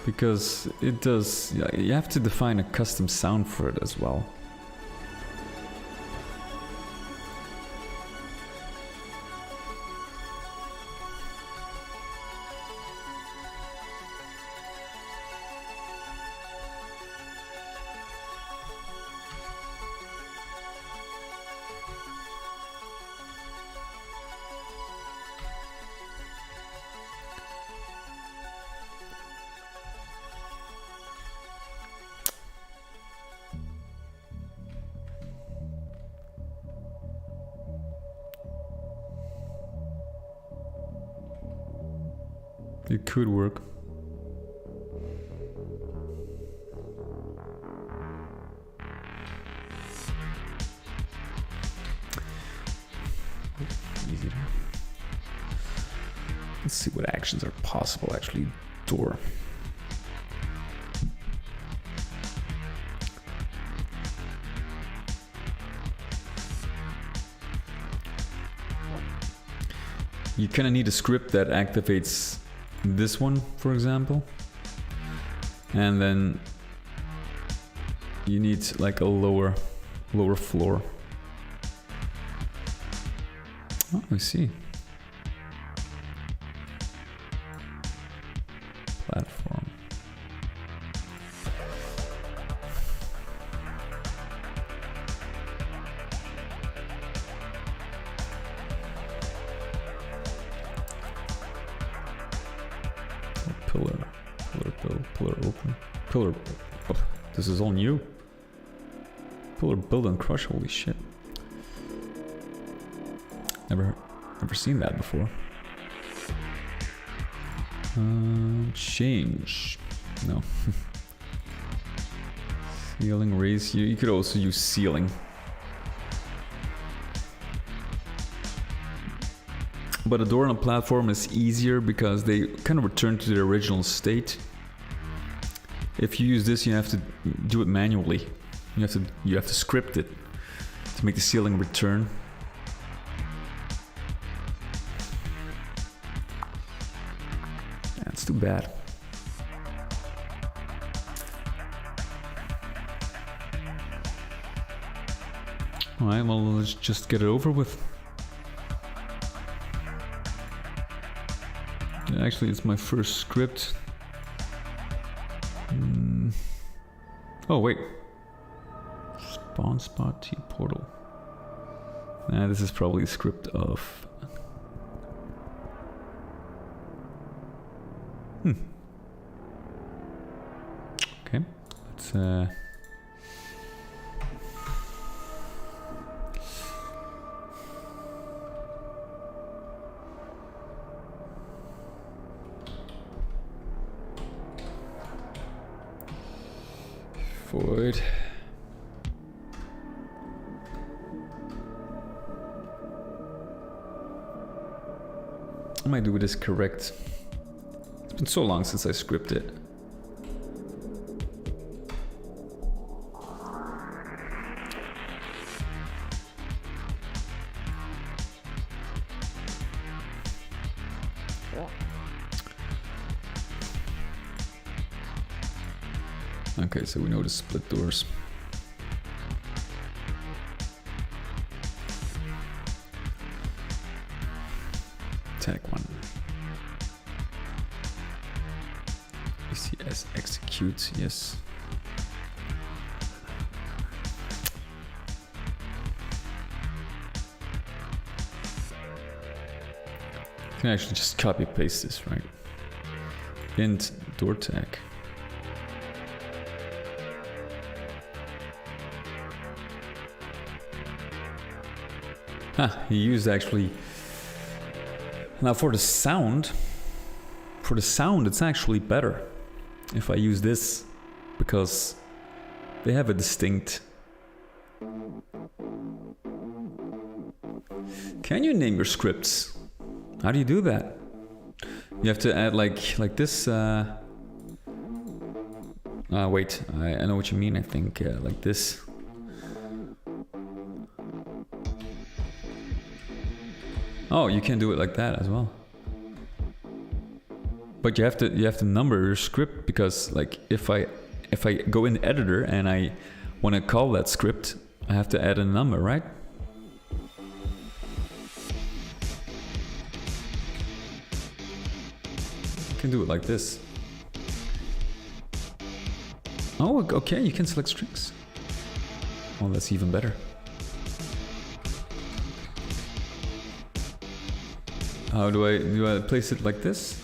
Because it does, you have to define a custom sound for it as well. It could work. Easy. Let's see what actions are possible actually. Door. You kind of need a script that activates this one, for example. And then you need like a lower floor. Oh, I see. Platform. Pillar open. Pillar. Oh, this is all new. Pillar build and crush. Holy shit. Never seen that before. Change. No. Ceiling raise. You could also use ceiling. But a door on a platform is easier because they kind of return to their original state. If you use this, you have to do it manually. You have to script it to make the ceiling return. That's too bad. Alright, well, let's just get it over with. Actually, it's my first script. Oh, wait. Spawn spot T portal. Nah, this is probably a script of... Okay, let's... Void. I might do this correct. It's been so long since I scripted it. Okay, so we know to split doors. Tag one. ECS execute, yes. You can actually just copy paste this, right? Int door tag. He used actually... Now for the sound it's actually better if I use this, because they have a distinct... Can you name your scripts? How do you do that? You have to add like this... wait, I know what you mean, I think, like this. Oh, you can do it like that as well. But you have to number your script, because like if I go in the editor and I want to call that script, I have to add a number, right? You can do it like this. Oh, okay, you can select strings. Well, that's even better. How do I place it like this?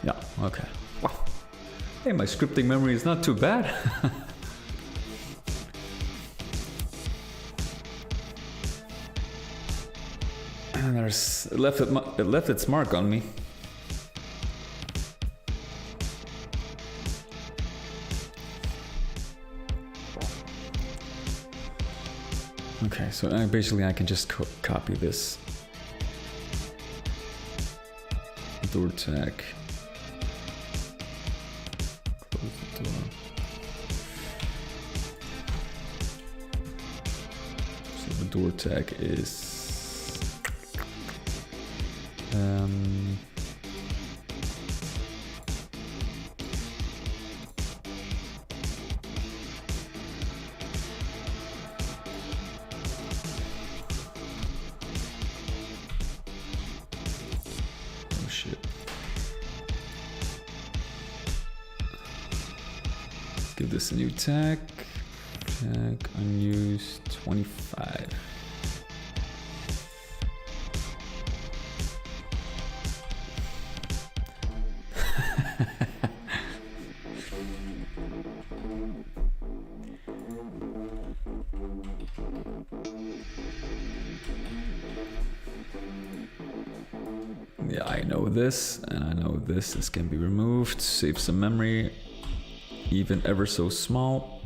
Yeah, okay. Wow. Hey, my scripting memory is not too bad. It left its mark on me. Okay, so basically I can just copy this. Door tag. Close the door. So the door tag is oh shit. Let's give this a new tag. Tag unused 25. Yeah, I know this, and I know this. This can be removed, save some memory, even ever so small.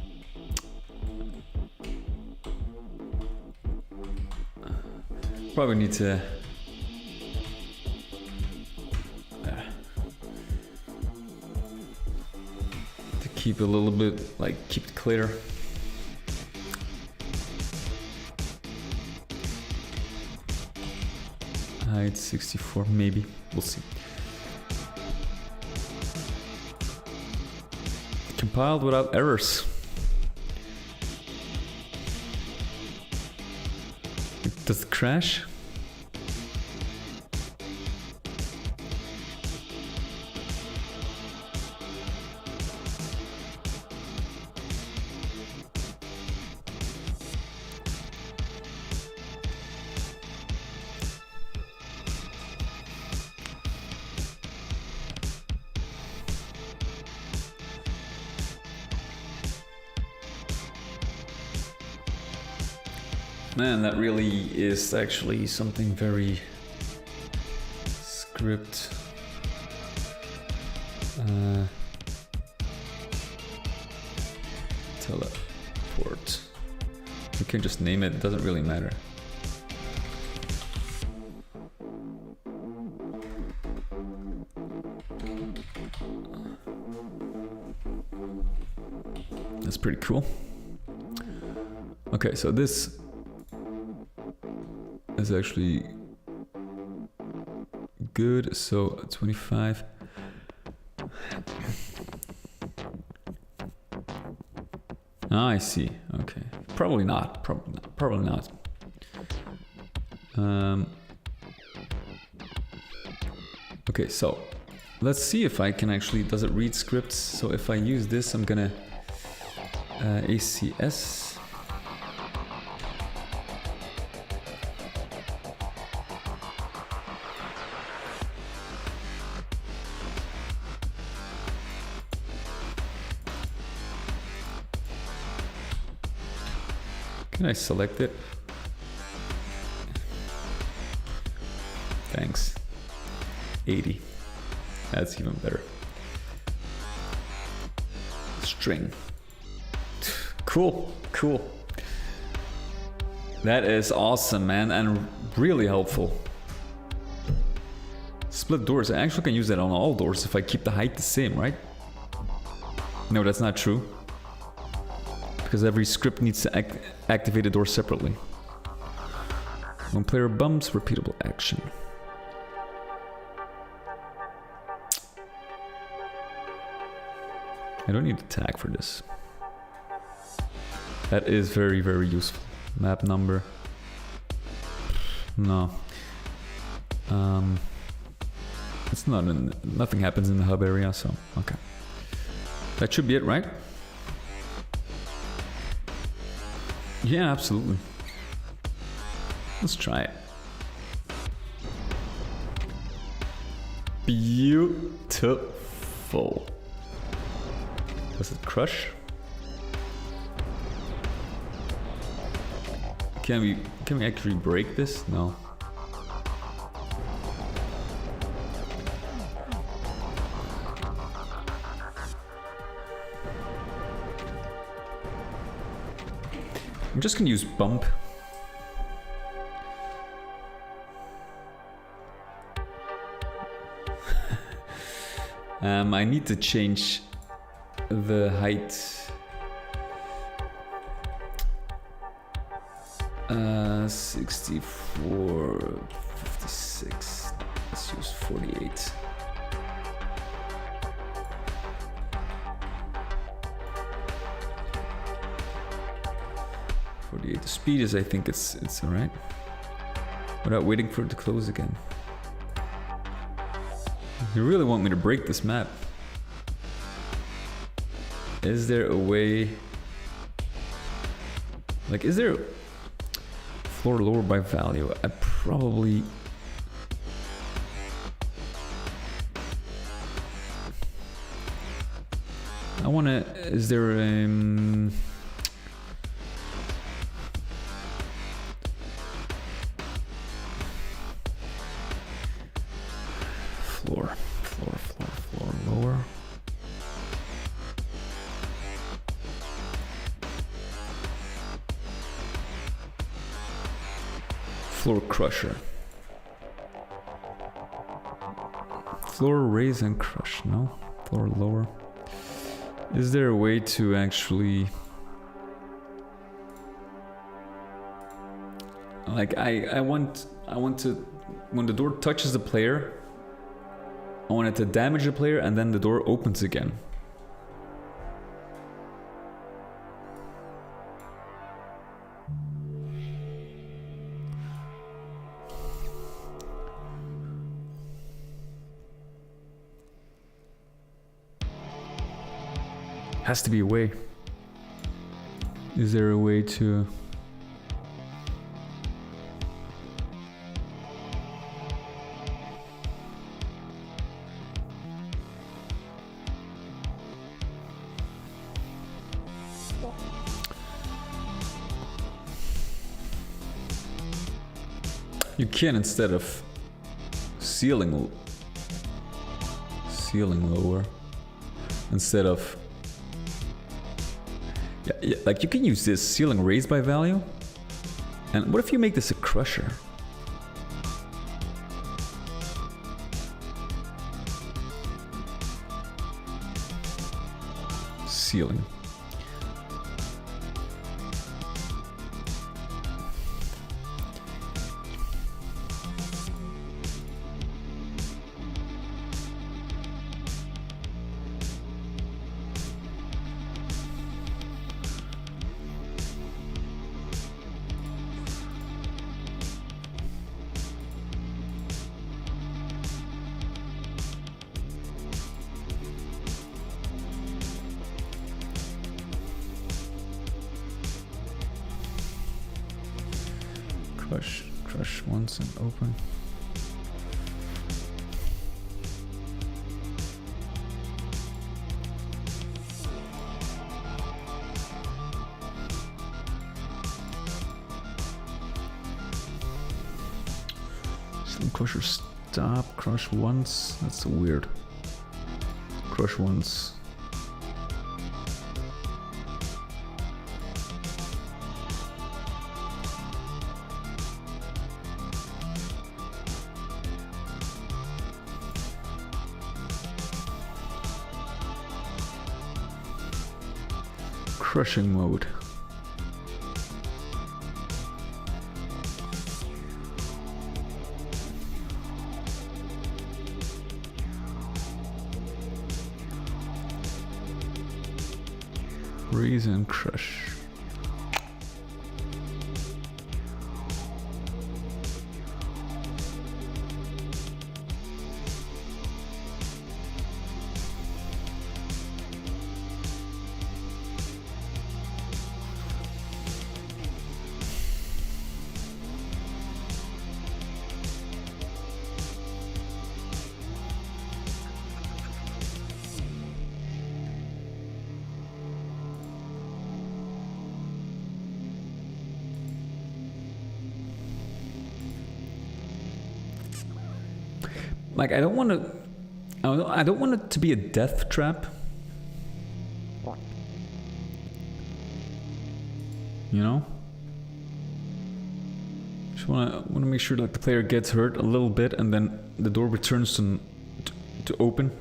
Probably need to keep a little bit, like, keep it clear. Height 64, maybe. We'll see. Compiled without errors. Does it crash? Man, that really is actually something very script. Teleport. You can just name it, doesn't really matter. That's pretty cool. Okay, so this is actually good. So 25. Ah, I see. Okay, probably not. Probably not. Okay, so let's see if I can actually. Does it read scripts? So if I use this, I'm gonna ACS. Can I select it? Thanks. 80. That's even better. String. Cool, cool. That is awesome, man, and really helpful. Split doors. I actually can use that on all doors if I keep the height the same, right? No, that's not true. Because every script needs to activate a door separately. When player bumps, repeatable action. I don't need a tag for this. That is very, very useful. Map number. No. It's not nothing happens in the hub area, so okay. That should be it, right? Yeah, absolutely. Let's try it. Beautiful. Does it crush? Can we actually break this? No. I'm just gonna use bump. I need to change the height. 64, 56. Let's use 48. The speed is, I think it's alright. Without waiting for it to close again. You really want me to break this map? Is there a way? Like, is there floor lower by value? I probably. I wanna. Is there floor lower. Floor crusher. Floor raise and crush, no? Floor lower. Is there a way to actually... Like, I want to... When the door touches the player, I want it to damage the player and then the door opens again. Has to be a way. Is there a way to... You can, instead of ceiling lower, instead of yeah, like you can use this ceiling raised by value. And what if you make this a crusher? Ceiling. Crush once and open. Crusher stop, crush once. That's so weird. Crush once. Crushing mode. Raise and crush. Like, I don't want it to be a death trap. You know? wanna make sure that the player gets hurt a little bit and then the door returns to open.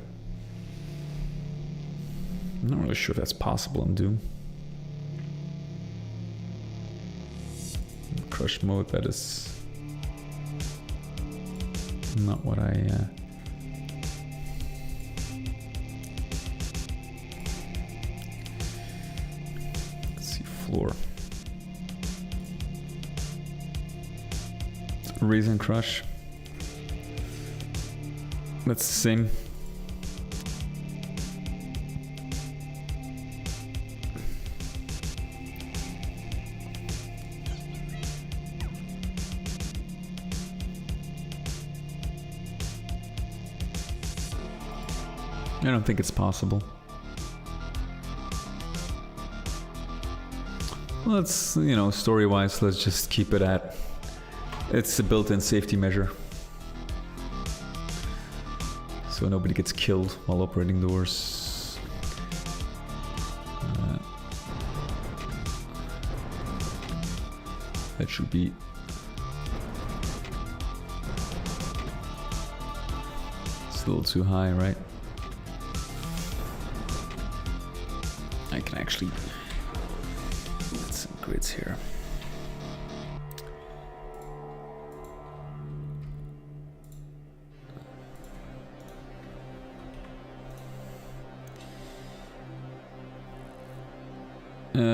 I'm not really sure if that's possible in Doom. Crush mode, that is not what I... Let's see, floor. Raise and crush. That's the same. I don't think it's possible. Let's, you know, story-wise, let's just keep it at... It's a built-in safety measure. So nobody gets killed while operating doors. That should be... It's a little too high, right? I can actually get some grids here.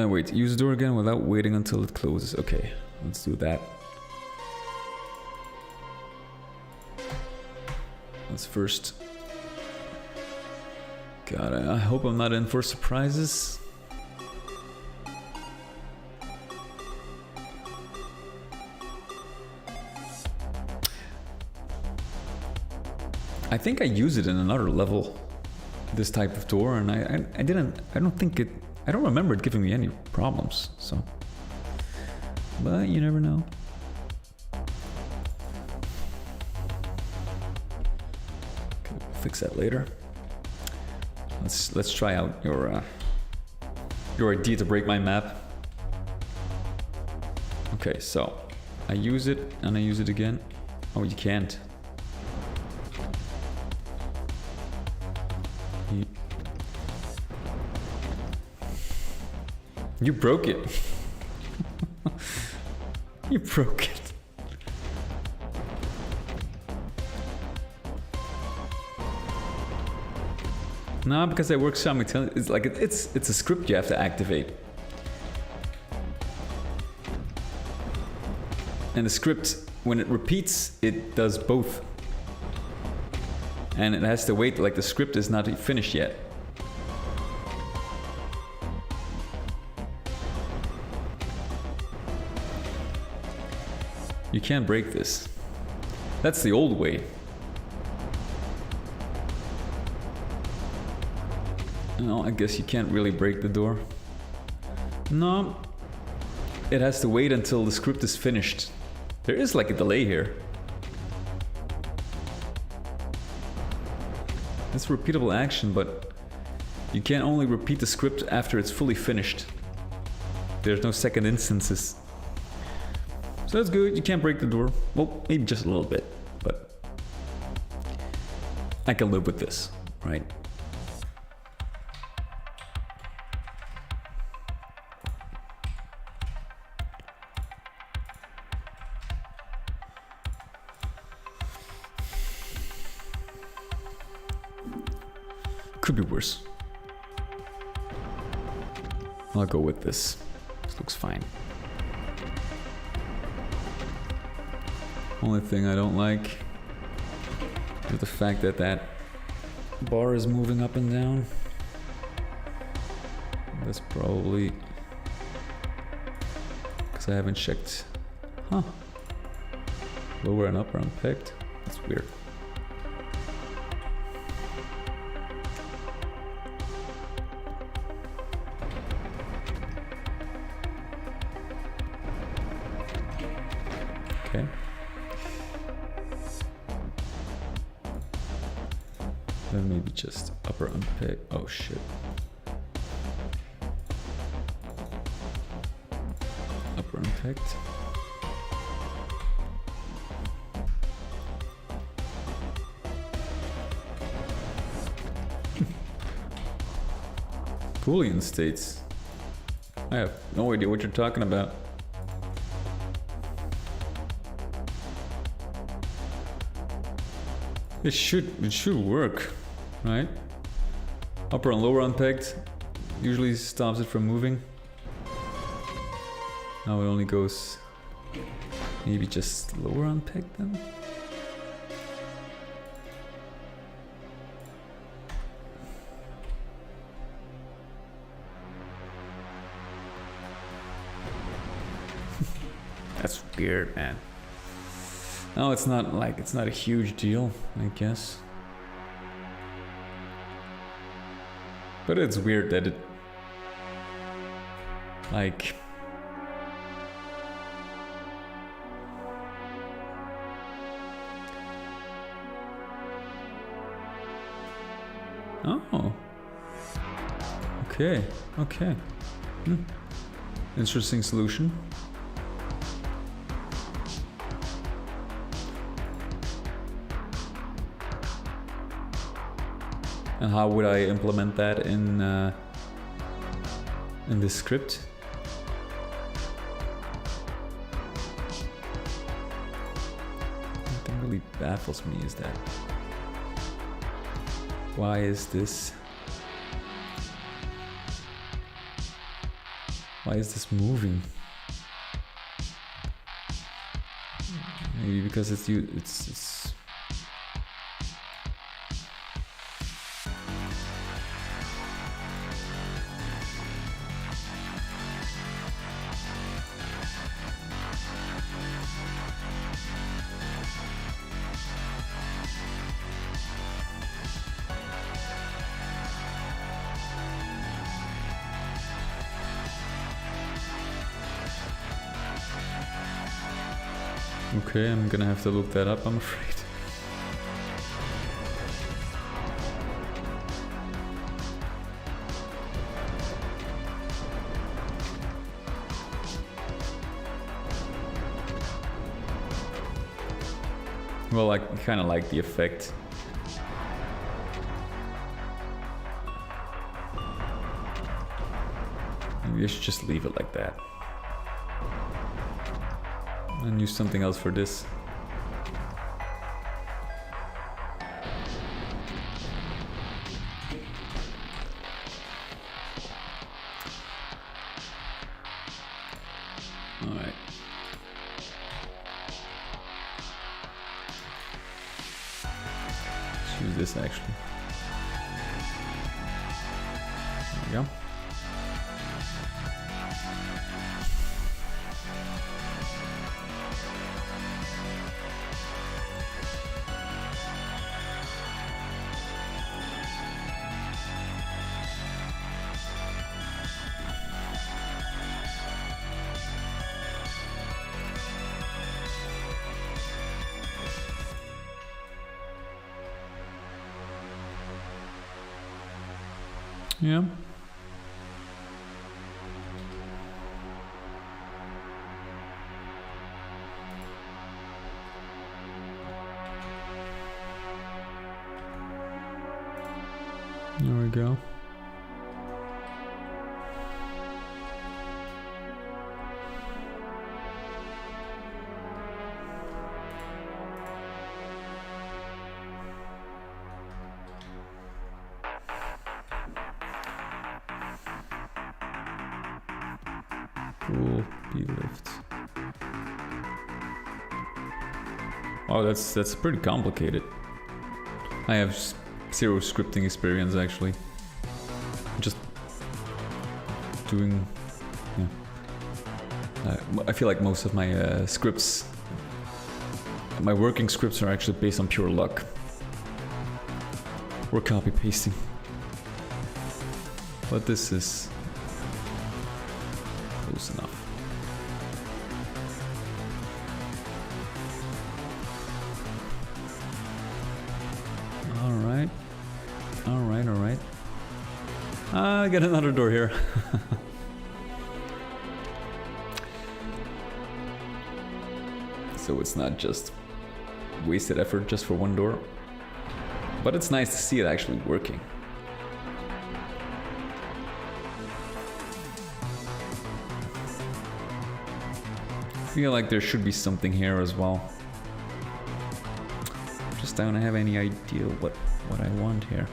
Wait, use the door again without waiting until it closes. Okay, let's do that. Let's first... God, I hope I'm not in for surprises. I think I use it in another level, this type of door, and I don't remember it giving me any problems, so. But you never know. Okay, we'll fix that later. Let's try out your idea to break my map. Okay, so I use it and I use it again. Oh, you can't. You broke it. You broke it. No, because it works simultaneously. It's like it's a script you have to activate. And the script, when it repeats, it does both. And it has to wait, like the script is not finished yet. You can't break this. That's the old way. No, I guess you can't really break the door. No. It has to wait until the script is finished. There is like a delay here. It's repeatable action, but you can only repeat the script after it's fully finished. There's no second instances. So that's good, you can't break the door. Well, maybe just a little bit, but I can live with this, right? Could be worse. I'll go with this. This looks fine. Only thing I don't like is the fact that that bar is moving up and down. That's probably because I haven't checked. Huh. Lower and upper unpicked. That's weird. Okay. Then maybe just upper unpick. Oh shit. Upper unpicked. Boolean states. I have no idea what you're talking about. It should work, right? Upper and lower unpegged usually stops it from moving. Now it only goes maybe just lower unpegged then. That's weird, man. No, it's not a huge deal, I guess. But it's weird that it like oh. Okay. Interesting solution. And how would I implement that in this script? What that really baffles me is that why is this moving? Maybe because it's okay, I'm gonna have to look that up, I'm afraid. Well, I kind of like the effect. Maybe I should just leave it like that. And use something else for this. Alright. Let's use this actually. There we go. Yeah. There we go. Cool, B-lift. Oh, that's pretty complicated. I have zero scripting experience actually. Just doing, yeah. I feel like most of my scripts, my working scripts are actually based on pure luck. Or copy pasting. But this is close enough. Alright. Alright. I got another door here. So it's not just wasted effort just for one door. But it's nice to see it actually working. feel like there should be something here as well. Just don't have any idea what I want here.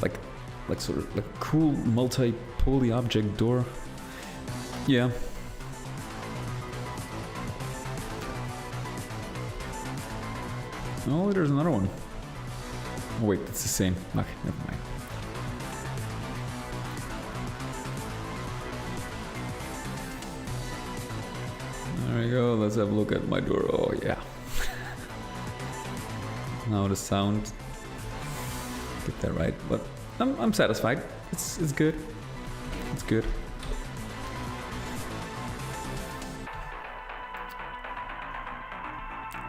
Like sort of like a cool multi-poly object door. Yeah. Oh, there's another one. Oh wait, it's the same. Okay, never mind. There we go, let's have a look at my door. Oh yeah. Now the sound. Get that right, but I'm satisfied. It's good. It's good.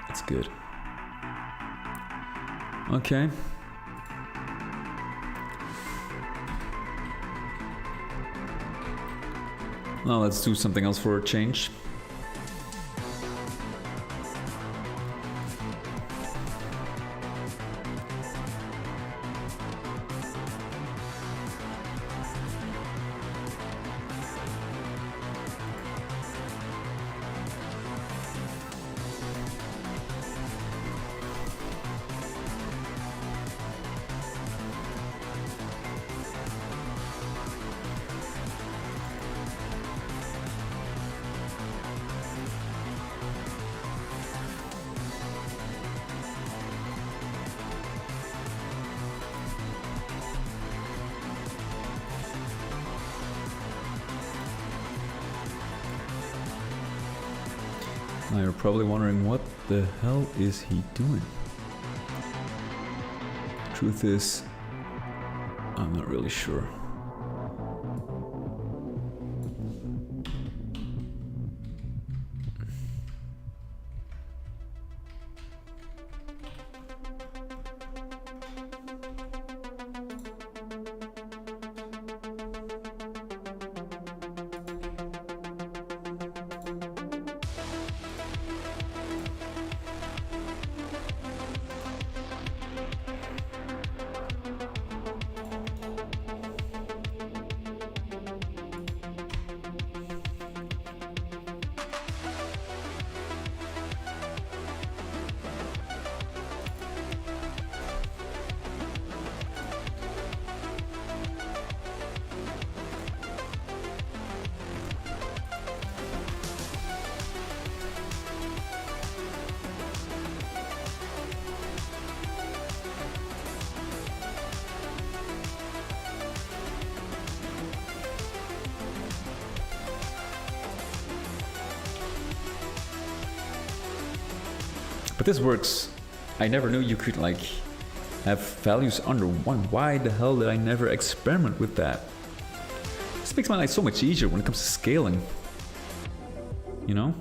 It's good. Okay. Now let's do something else for a change. Now you're probably wondering, what the hell is he doing? Truth is, I'm not really sure. But this works. I never knew you could like have values under 1. Why the hell did I never experiment with that? This makes my life so much easier when it comes to scaling. You know?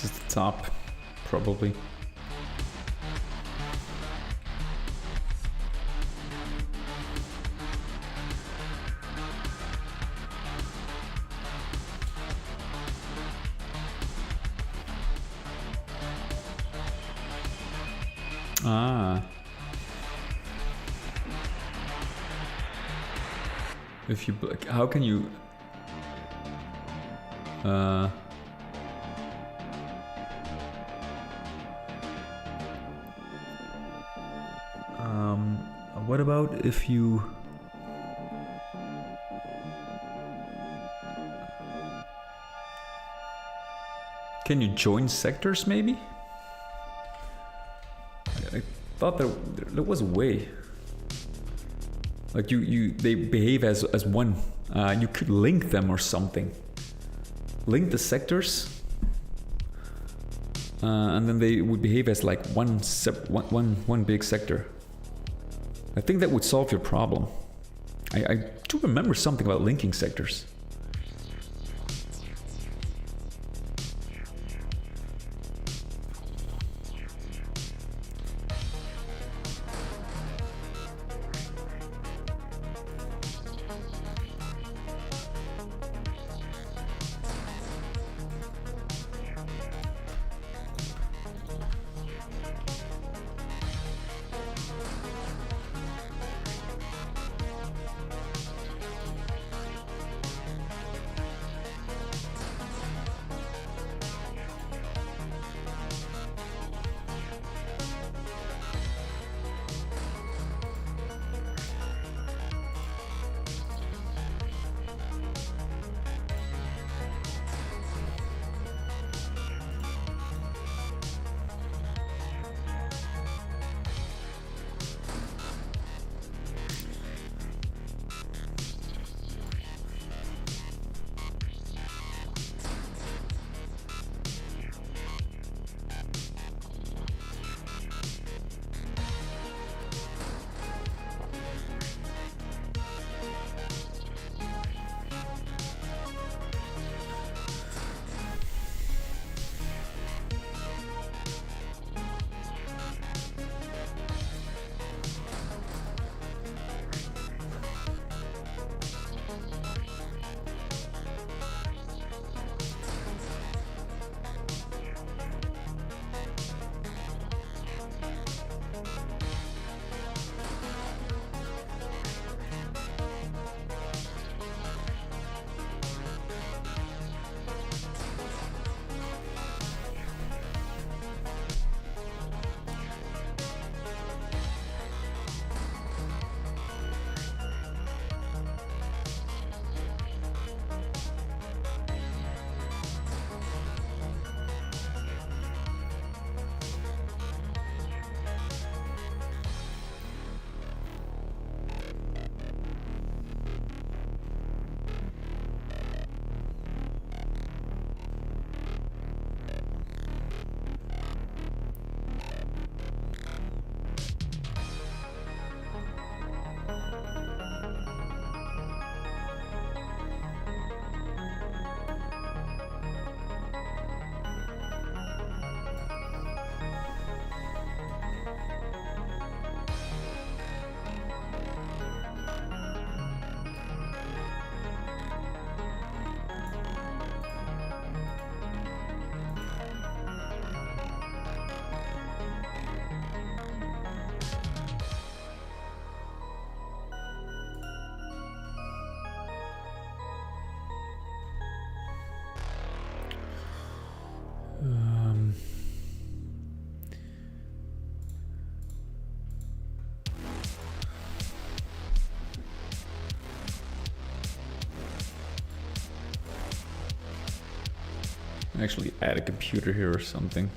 This is the top, probably. Ah. If you, how can you, what about if you, can you join sectors maybe? I thought there was a way. Like they behave as one. You could link them or something. Link the sectors, and then they would behave as like one big sector. I think that would solve your problem. I do remember something about linking sectors. Actually add a computer here or something.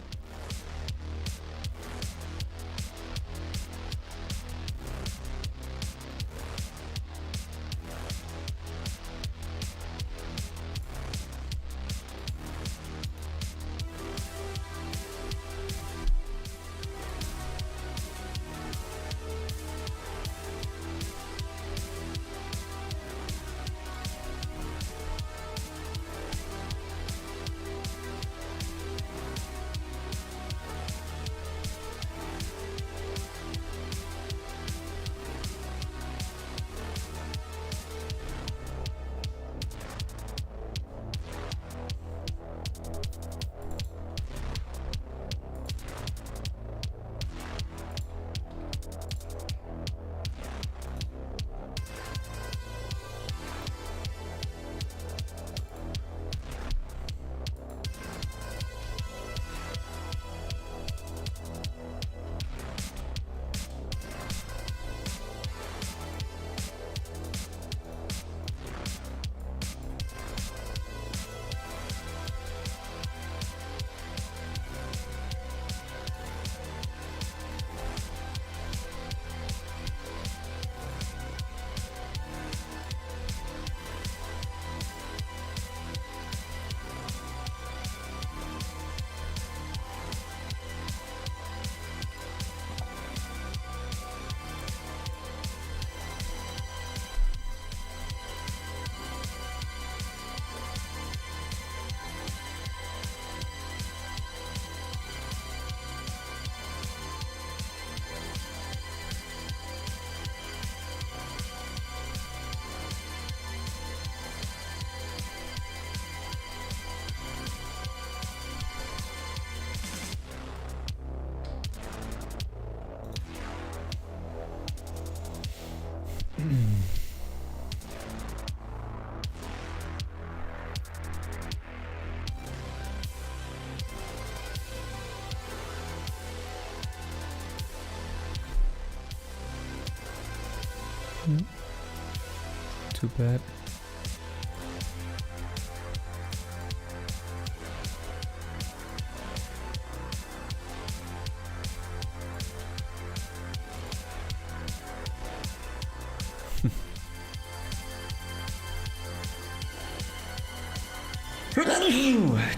too bad.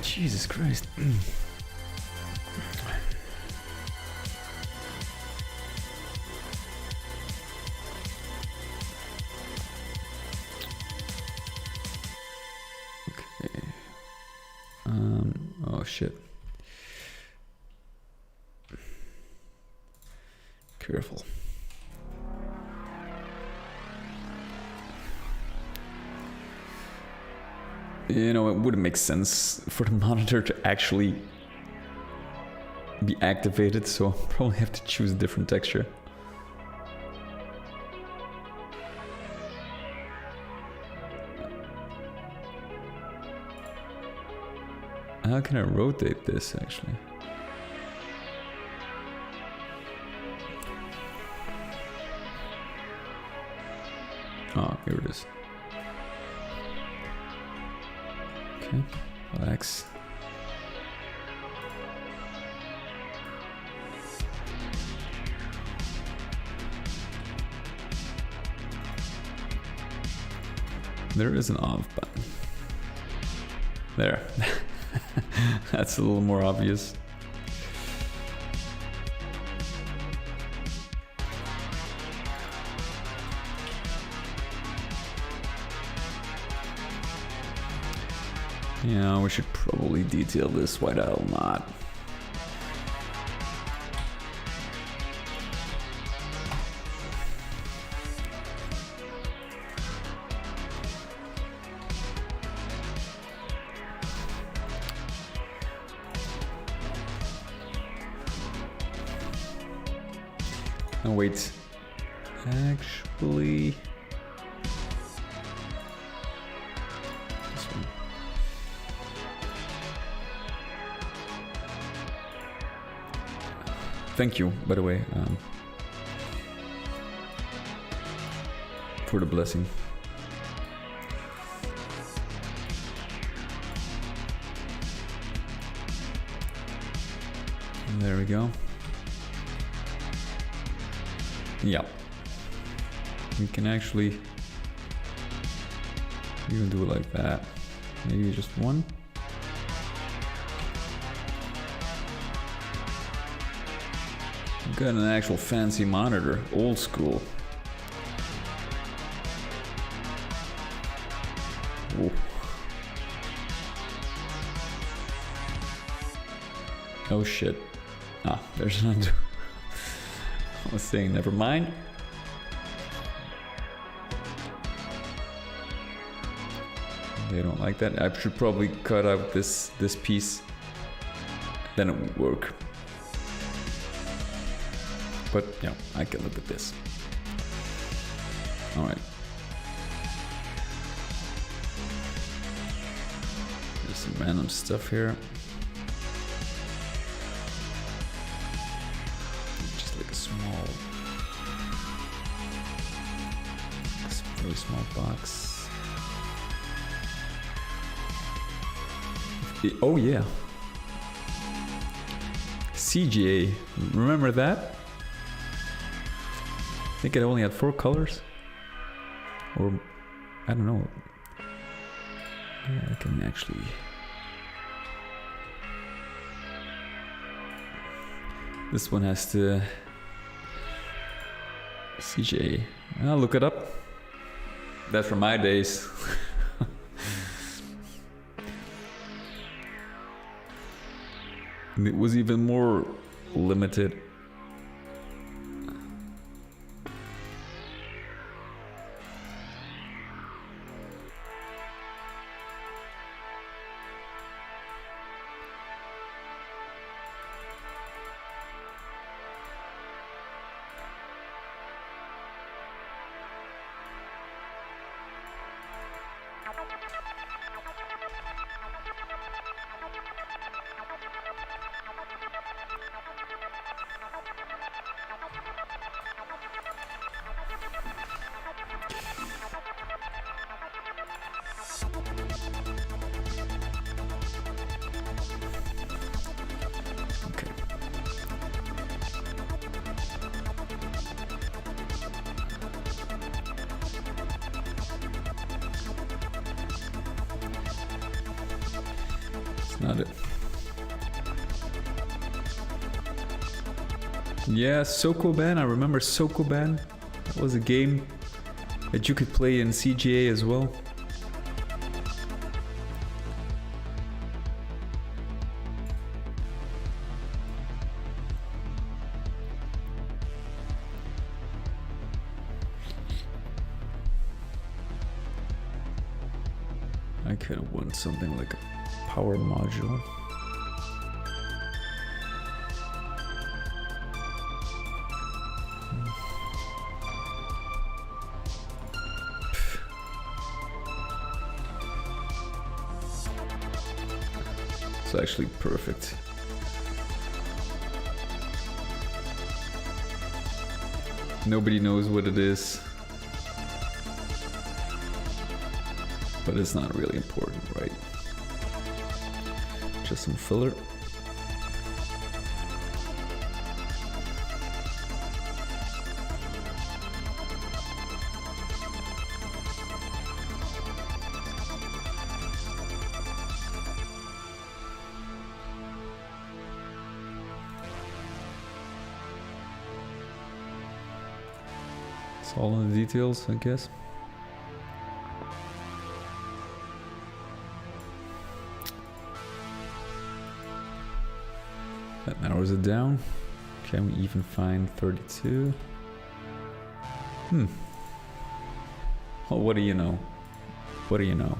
Jesus Christ. Okay. Oh shit. Careful. You know, it wouldn't make sense for the monitor to actually be activated, so I'll probably have to choose a different texture. How can I rotate this actually? Oh, here it is. Okay, relax. There is an off button. There. That's a little more obvious. Yeah, we should probably detail this. Why the hell not? Oh wait, actually, this one. Thank you, by the way, for the blessing. And there we go. Yeah, we can actually even do it like that. Maybe just one. We've got an actual fancy monitor, old school. Whoa. Oh shit. Ah, there's an undo. I was saying, never mind. They don't like that. I should probably cut out this piece. Then it would work. But yeah, I can look at this. All right. There's some random stuff here. Very small box. Oh yeah. CGA. Remember that? I think it only had 4 colors. Or I don't know. Yeah, I can actually. This one has to CGA. I'll look it up. That's from my days. It was even more limited. It's not it. Yeah, Sokoban. I remember Sokoban. That was a game that you could play in CGA as well. I could have won something like a power module. It's actually perfect. Nobody knows what it is. But it's not really important, right? Just some filler. It's all in the details, I guess. That narrows it down. Can we even find 32? Well, what do you know? What do you know?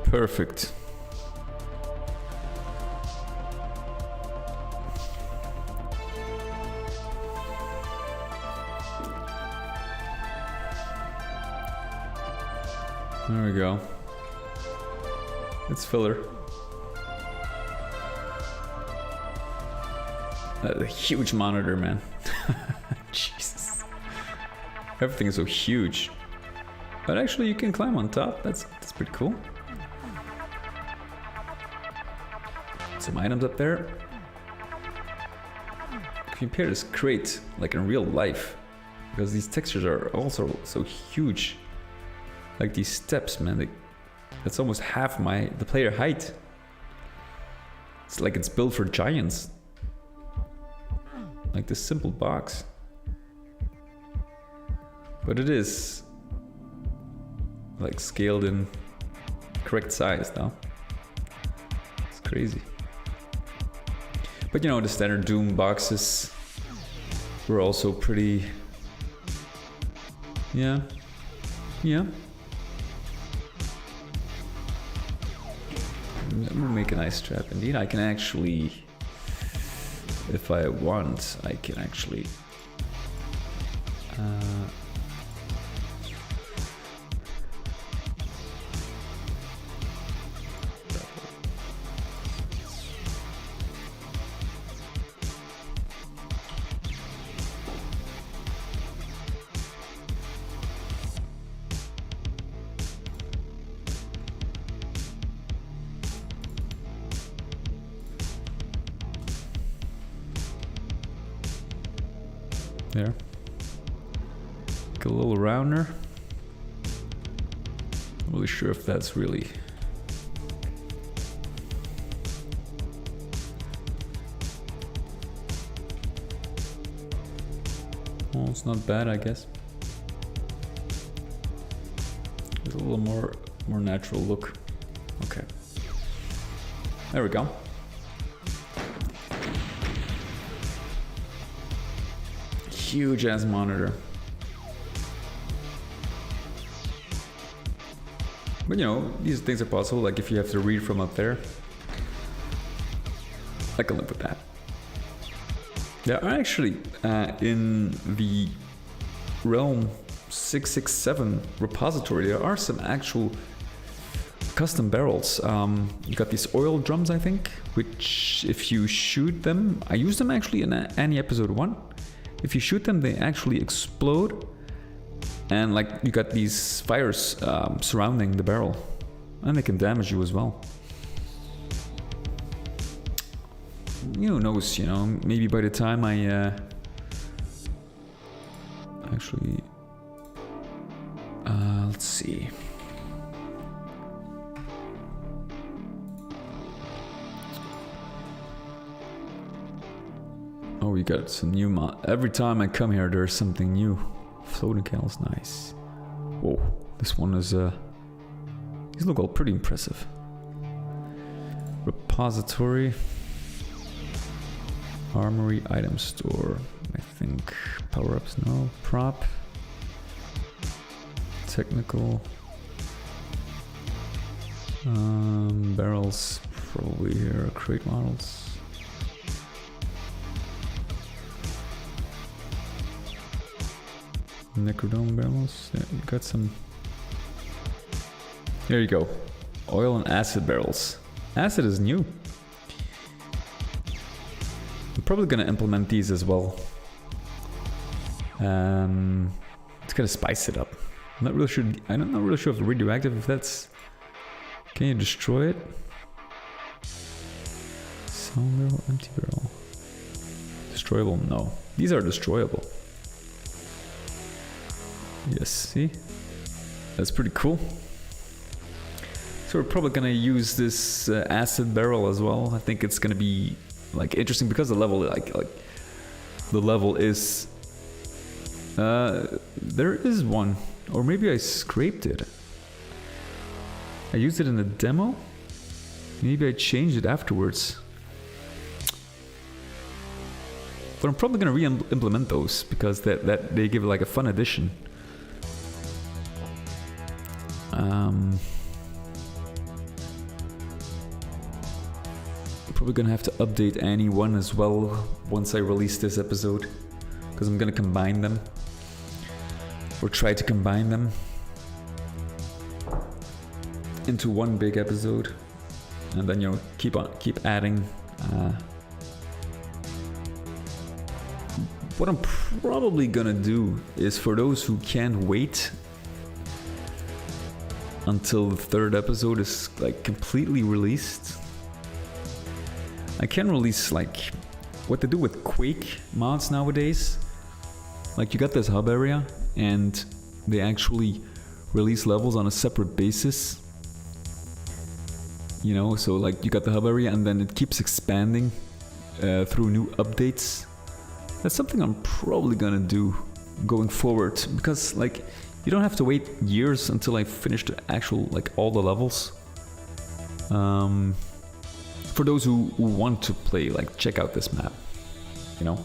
Perfect. There we go. It's filler. That's a huge monitor, man. Jesus. Everything is so huge. But actually you can climb on top. That's pretty cool. Some items up there. Compare this crate like in real life. Because these textures are also so huge. Like these steps, man, that's almost half the player height. It's like it's built for giants. Like this simple box. But it is like scaled in correct size now. It's crazy. But you know, the standard Doom boxes were also pretty... Yeah. I'm gonna make a nice strap. Indeed, I can actually, if I want, I can actually there. Make a little rounder. Not really sure if that's really... Well, it's not bad, I guess. There's a little more natural look. Okay. There we go. Huge ass monitor. But you know, these things are possible, like if you have to read from up there. I can live with that. There are actually, in the Realm 667 repository, there are some actual custom barrels. You got these oil drums, I think, which if you shoot them, I used them actually in Annie episode 1. If you shoot them, they actually explode, and like you got these fires surrounding the barrel, and they can damage you as well. who knows, you know, maybe by the time I actually let's see. Oh, we got some new mod. Every time I come here, there's something new. Floating cows, nice. Whoa, this one is these look all pretty impressive. Repository. Armory, item store. I think power-ups, no. Prop. Technical. Barrels, probably here. Crate models. Necrodome barrels. Yeah, you got some. There you go. Oil and acid barrels. Acid is new. I'm probably gonna implement these as well. It's gonna spice it up. I'm not really sure. I'm not really sure if it's radioactive. If that's. Can you destroy it? Sound barrel, empty barrel. Destroyable? No. These are destroyable. Yes, see? That's pretty cool. So we're probably gonna use this acid barrel as well. I think it's gonna be like interesting because the level like the level is there is one, or maybe I scraped it. I used it in the demo. Maybe I changed it afterwards. But I'm probably gonna re-implement those because that they give like a fun addition. Probably gonna have to update Annie 1 as well once I release this episode, because I'm gonna combine them, or try to combine them into one big episode, and then, you know, keep adding. What I'm probably gonna do is, for those who can't wait until the third episode is like completely released, I can release like what they do with Quake mods nowadays. Like, you got this hub area and they actually release levels on a separate basis. You know, so like you got the hub area and then it keeps expanding through new updates. That's something I'm probably gonna do going forward, because like you don't have to wait years until I finish the actual, like, all the levels. For those who want to play, like, check out this map, you know?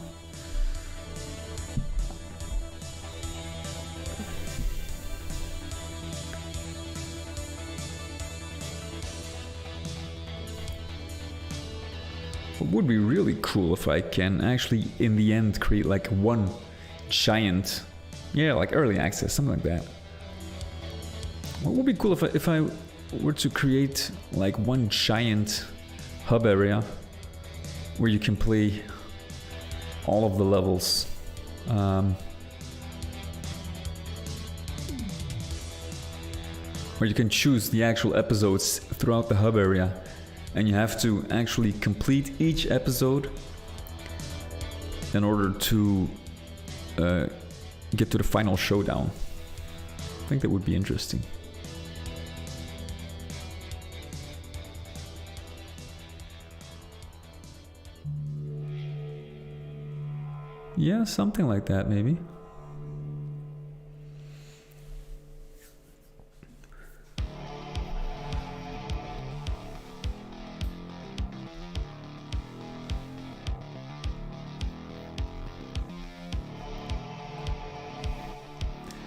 It would be really cool if I can actually, in the end, create like one giant, yeah, like early access, something like that. What would be cool if I were to create like one giant hub area where you can play all of the levels. Where you can choose the actual episodes throughout the hub area, and you have to actually complete each episode in order to get to the final showdown. I think that would be interesting. Yeah, something like that, maybe.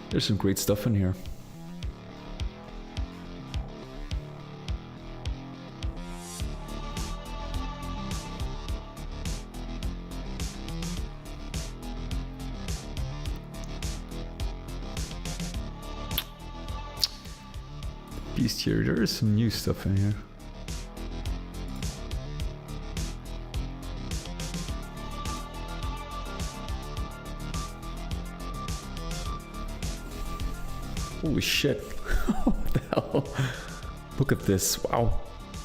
There's some great stuff in here. Bestiary, there is some new stuff in here. Holy shit. What the hell? Look at this. Wow.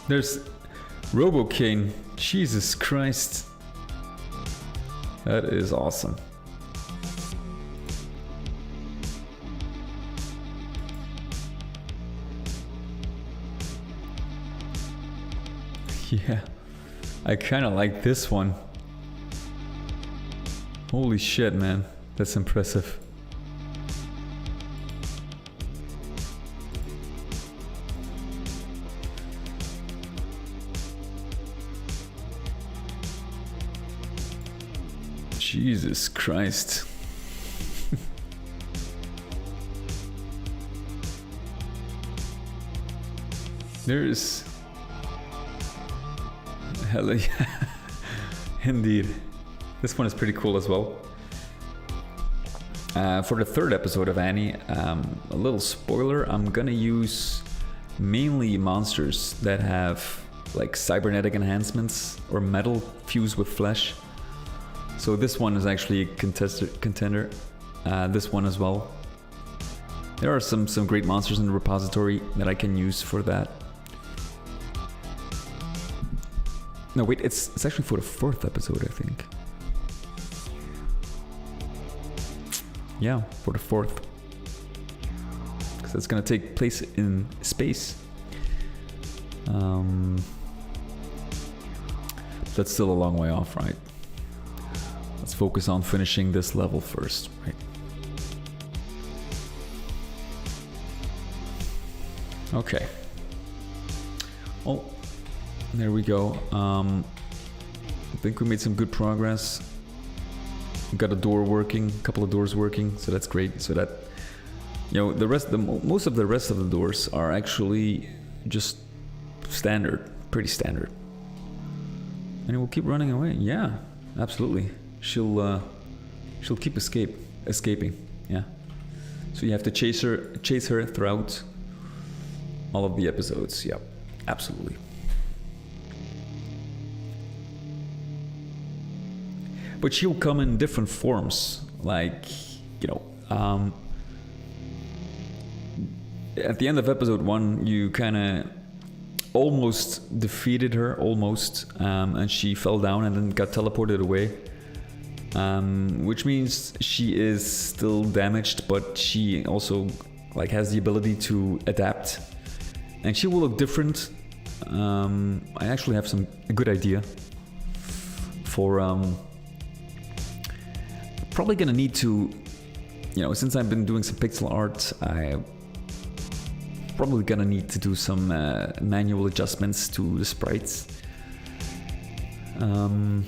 There's Robocane Jesus Christ. That is awesome. Yeah, I kind of like this one. Holy shit, man. That's impressive. Jesus Christ. There's... Hell yeah. Indeed. This one is pretty cool as well. For the third episode of Annie, a little spoiler, I'm gonna use mainly monsters that have like cybernetic enhancements or metal fused with flesh. So this one is actually a contender. This one as well. There are some great monsters in the repository that I can use for that. No, wait, it's actually for the fourth episode, I think. Yeah, for the fourth. Because it's gonna take place in space. That's still a long way off, right? Let's focus on finishing this level first, right? Okay. Oh, there we go. I think we made some good progress. We got a door working, a couple of doors working, so that's great. So that, you know, most of the rest of the doors are actually just standard, pretty standard. And it will keep running away. Yeah, absolutely. She'll keep escaping. Yeah. So you have to chase her throughout all of the episodes. Yep, absolutely. But she'll come in different forms, like, you know, at the end of episode 1, you kind of almost defeated her, and she fell down and then got teleported away, which means she is still damaged, but she also like has the ability to adapt, and she will look different. I actually have a good idea for probably gonna need to, you know, since I've been doing some pixel art, I probably gonna need to do some manual adjustments to the sprites. I'm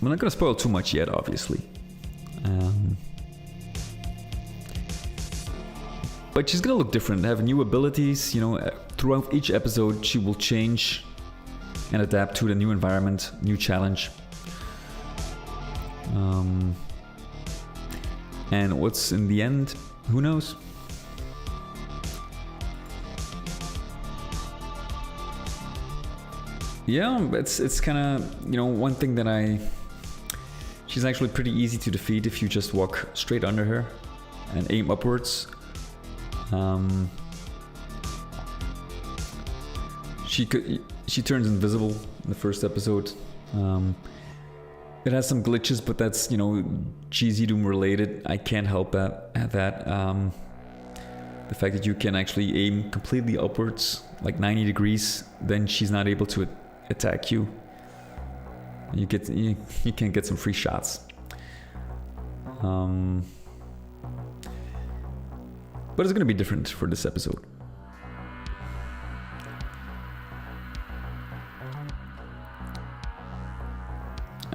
not gonna spoil too much yet, obviously. But she's gonna look different, have new abilities, you know, throughout each episode she will change and adapt to the new environment, new challenge. And what's in the end, who knows? Yeah, it's kind of, you know, one thing that she's actually pretty easy to defeat if you just walk straight under her and aim upwards. She turns invisible in the first episode. It has some glitches, but that's, you know, GZ Doom related. I can't help that. The fact that you can actually aim completely upwards, like 90 degrees, then she's not able to attack you. You can get some free shots. But it's gonna be different for this episode.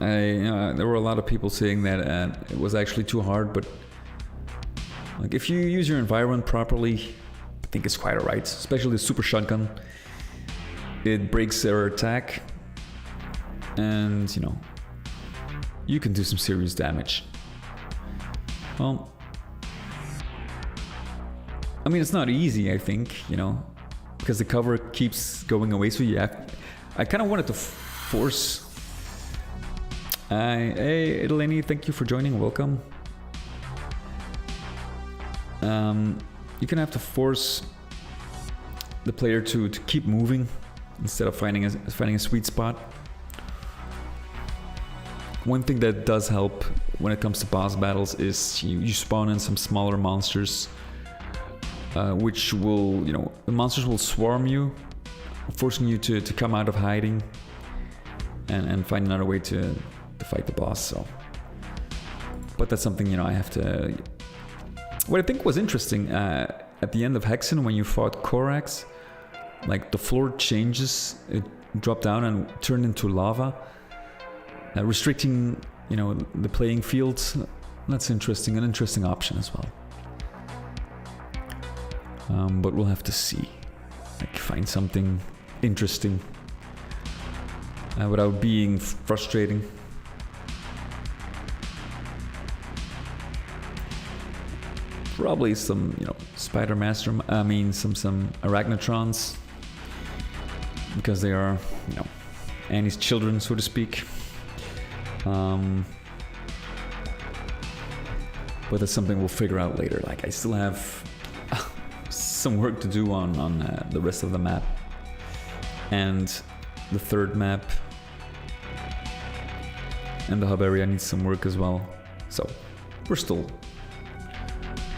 There were a lot of people saying that it was actually too hard, but like if you use your environment properly, I think it's quite alright. Especially the super shotgun, it breaks their attack, and you know, you can do some serious damage. Well, I mean, it's not easy, I think, you know, because the cover keeps going away. So I kind of wanted to force. Hey, Delaney, thank you for joining. Welcome. You're gonna have to force the player to keep moving instead of finding a sweet spot. One thing that does help when it comes to boss battles is you spawn in some smaller monsters, which will, the monsters will swarm you, forcing you to come out of hiding and find another way to fight the boss. So, but that's something, I have to... What I think was interesting, at the end of Hexen, when you fought Korax, like the floor changes, it dropped down and turned into lava, restricting, the playing fields. That's interesting, an interesting option as well. But we'll have to see, find something interesting without being frustrating. Probably some, Spider Master. Some Arachnotrons, because they are, Annie's children, so to speak. But that's something we'll figure out later. I still have some work to do on the rest of the map and the third map, and the hub area needs some work as well. So we're still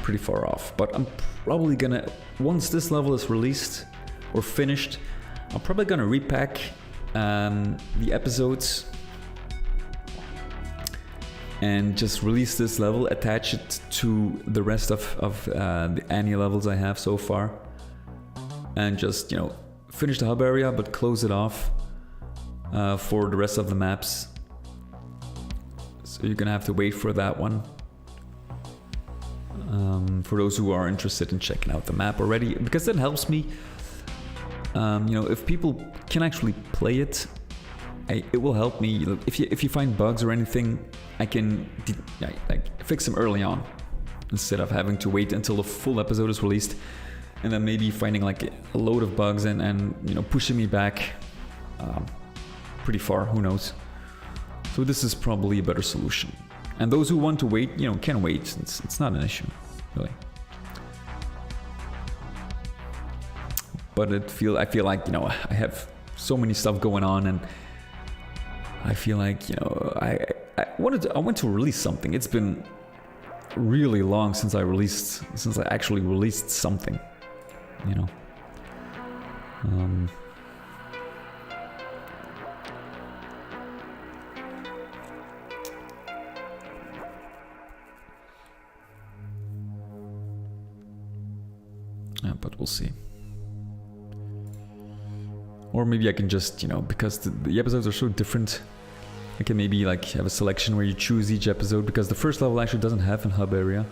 pretty far off, but I'm probably gonna, once this level is released or finished, I'm probably gonna repack the episodes and just release this level, attach it to the rest of the Annie levels I have so far, and just, finish the hub area but close it off for the rest of the maps. So you're gonna have to wait for that one. For those who are interested in checking out the map already, because that helps me. If people can actually play it, it will help me. If you find bugs or anything, I can fix them early on, instead of having to wait until the full episode is released, and then maybe finding a load of bugs and pushing me back pretty far. Who knows? So this is probably a better solution. And those who want to wait, can wait. It's not an issue, really. But I feel like, I have so many stuff going on, and I feel like, I want to release something. It's been really long since I actually released something, but we'll see. Or maybe I can just, because the episodes are so different, I can maybe have a selection where you choose each episode, because the first level actually doesn't have an hub area.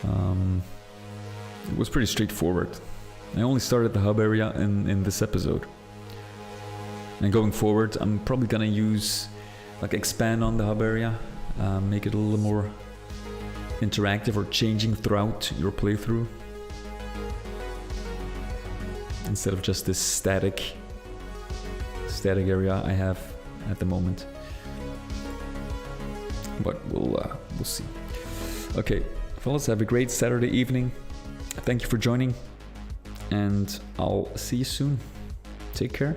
It was pretty straightforward. I only started the hub area in this episode. And going forward, I'm probably gonna use, expand on the hub area, make it a little more interactive or changing throughout your playthrough, instead of just this static area I have at the moment. But we'll see. Okay, fellas, have a great Saturday evening. Thank you for joining, and I'll see you soon. Take care.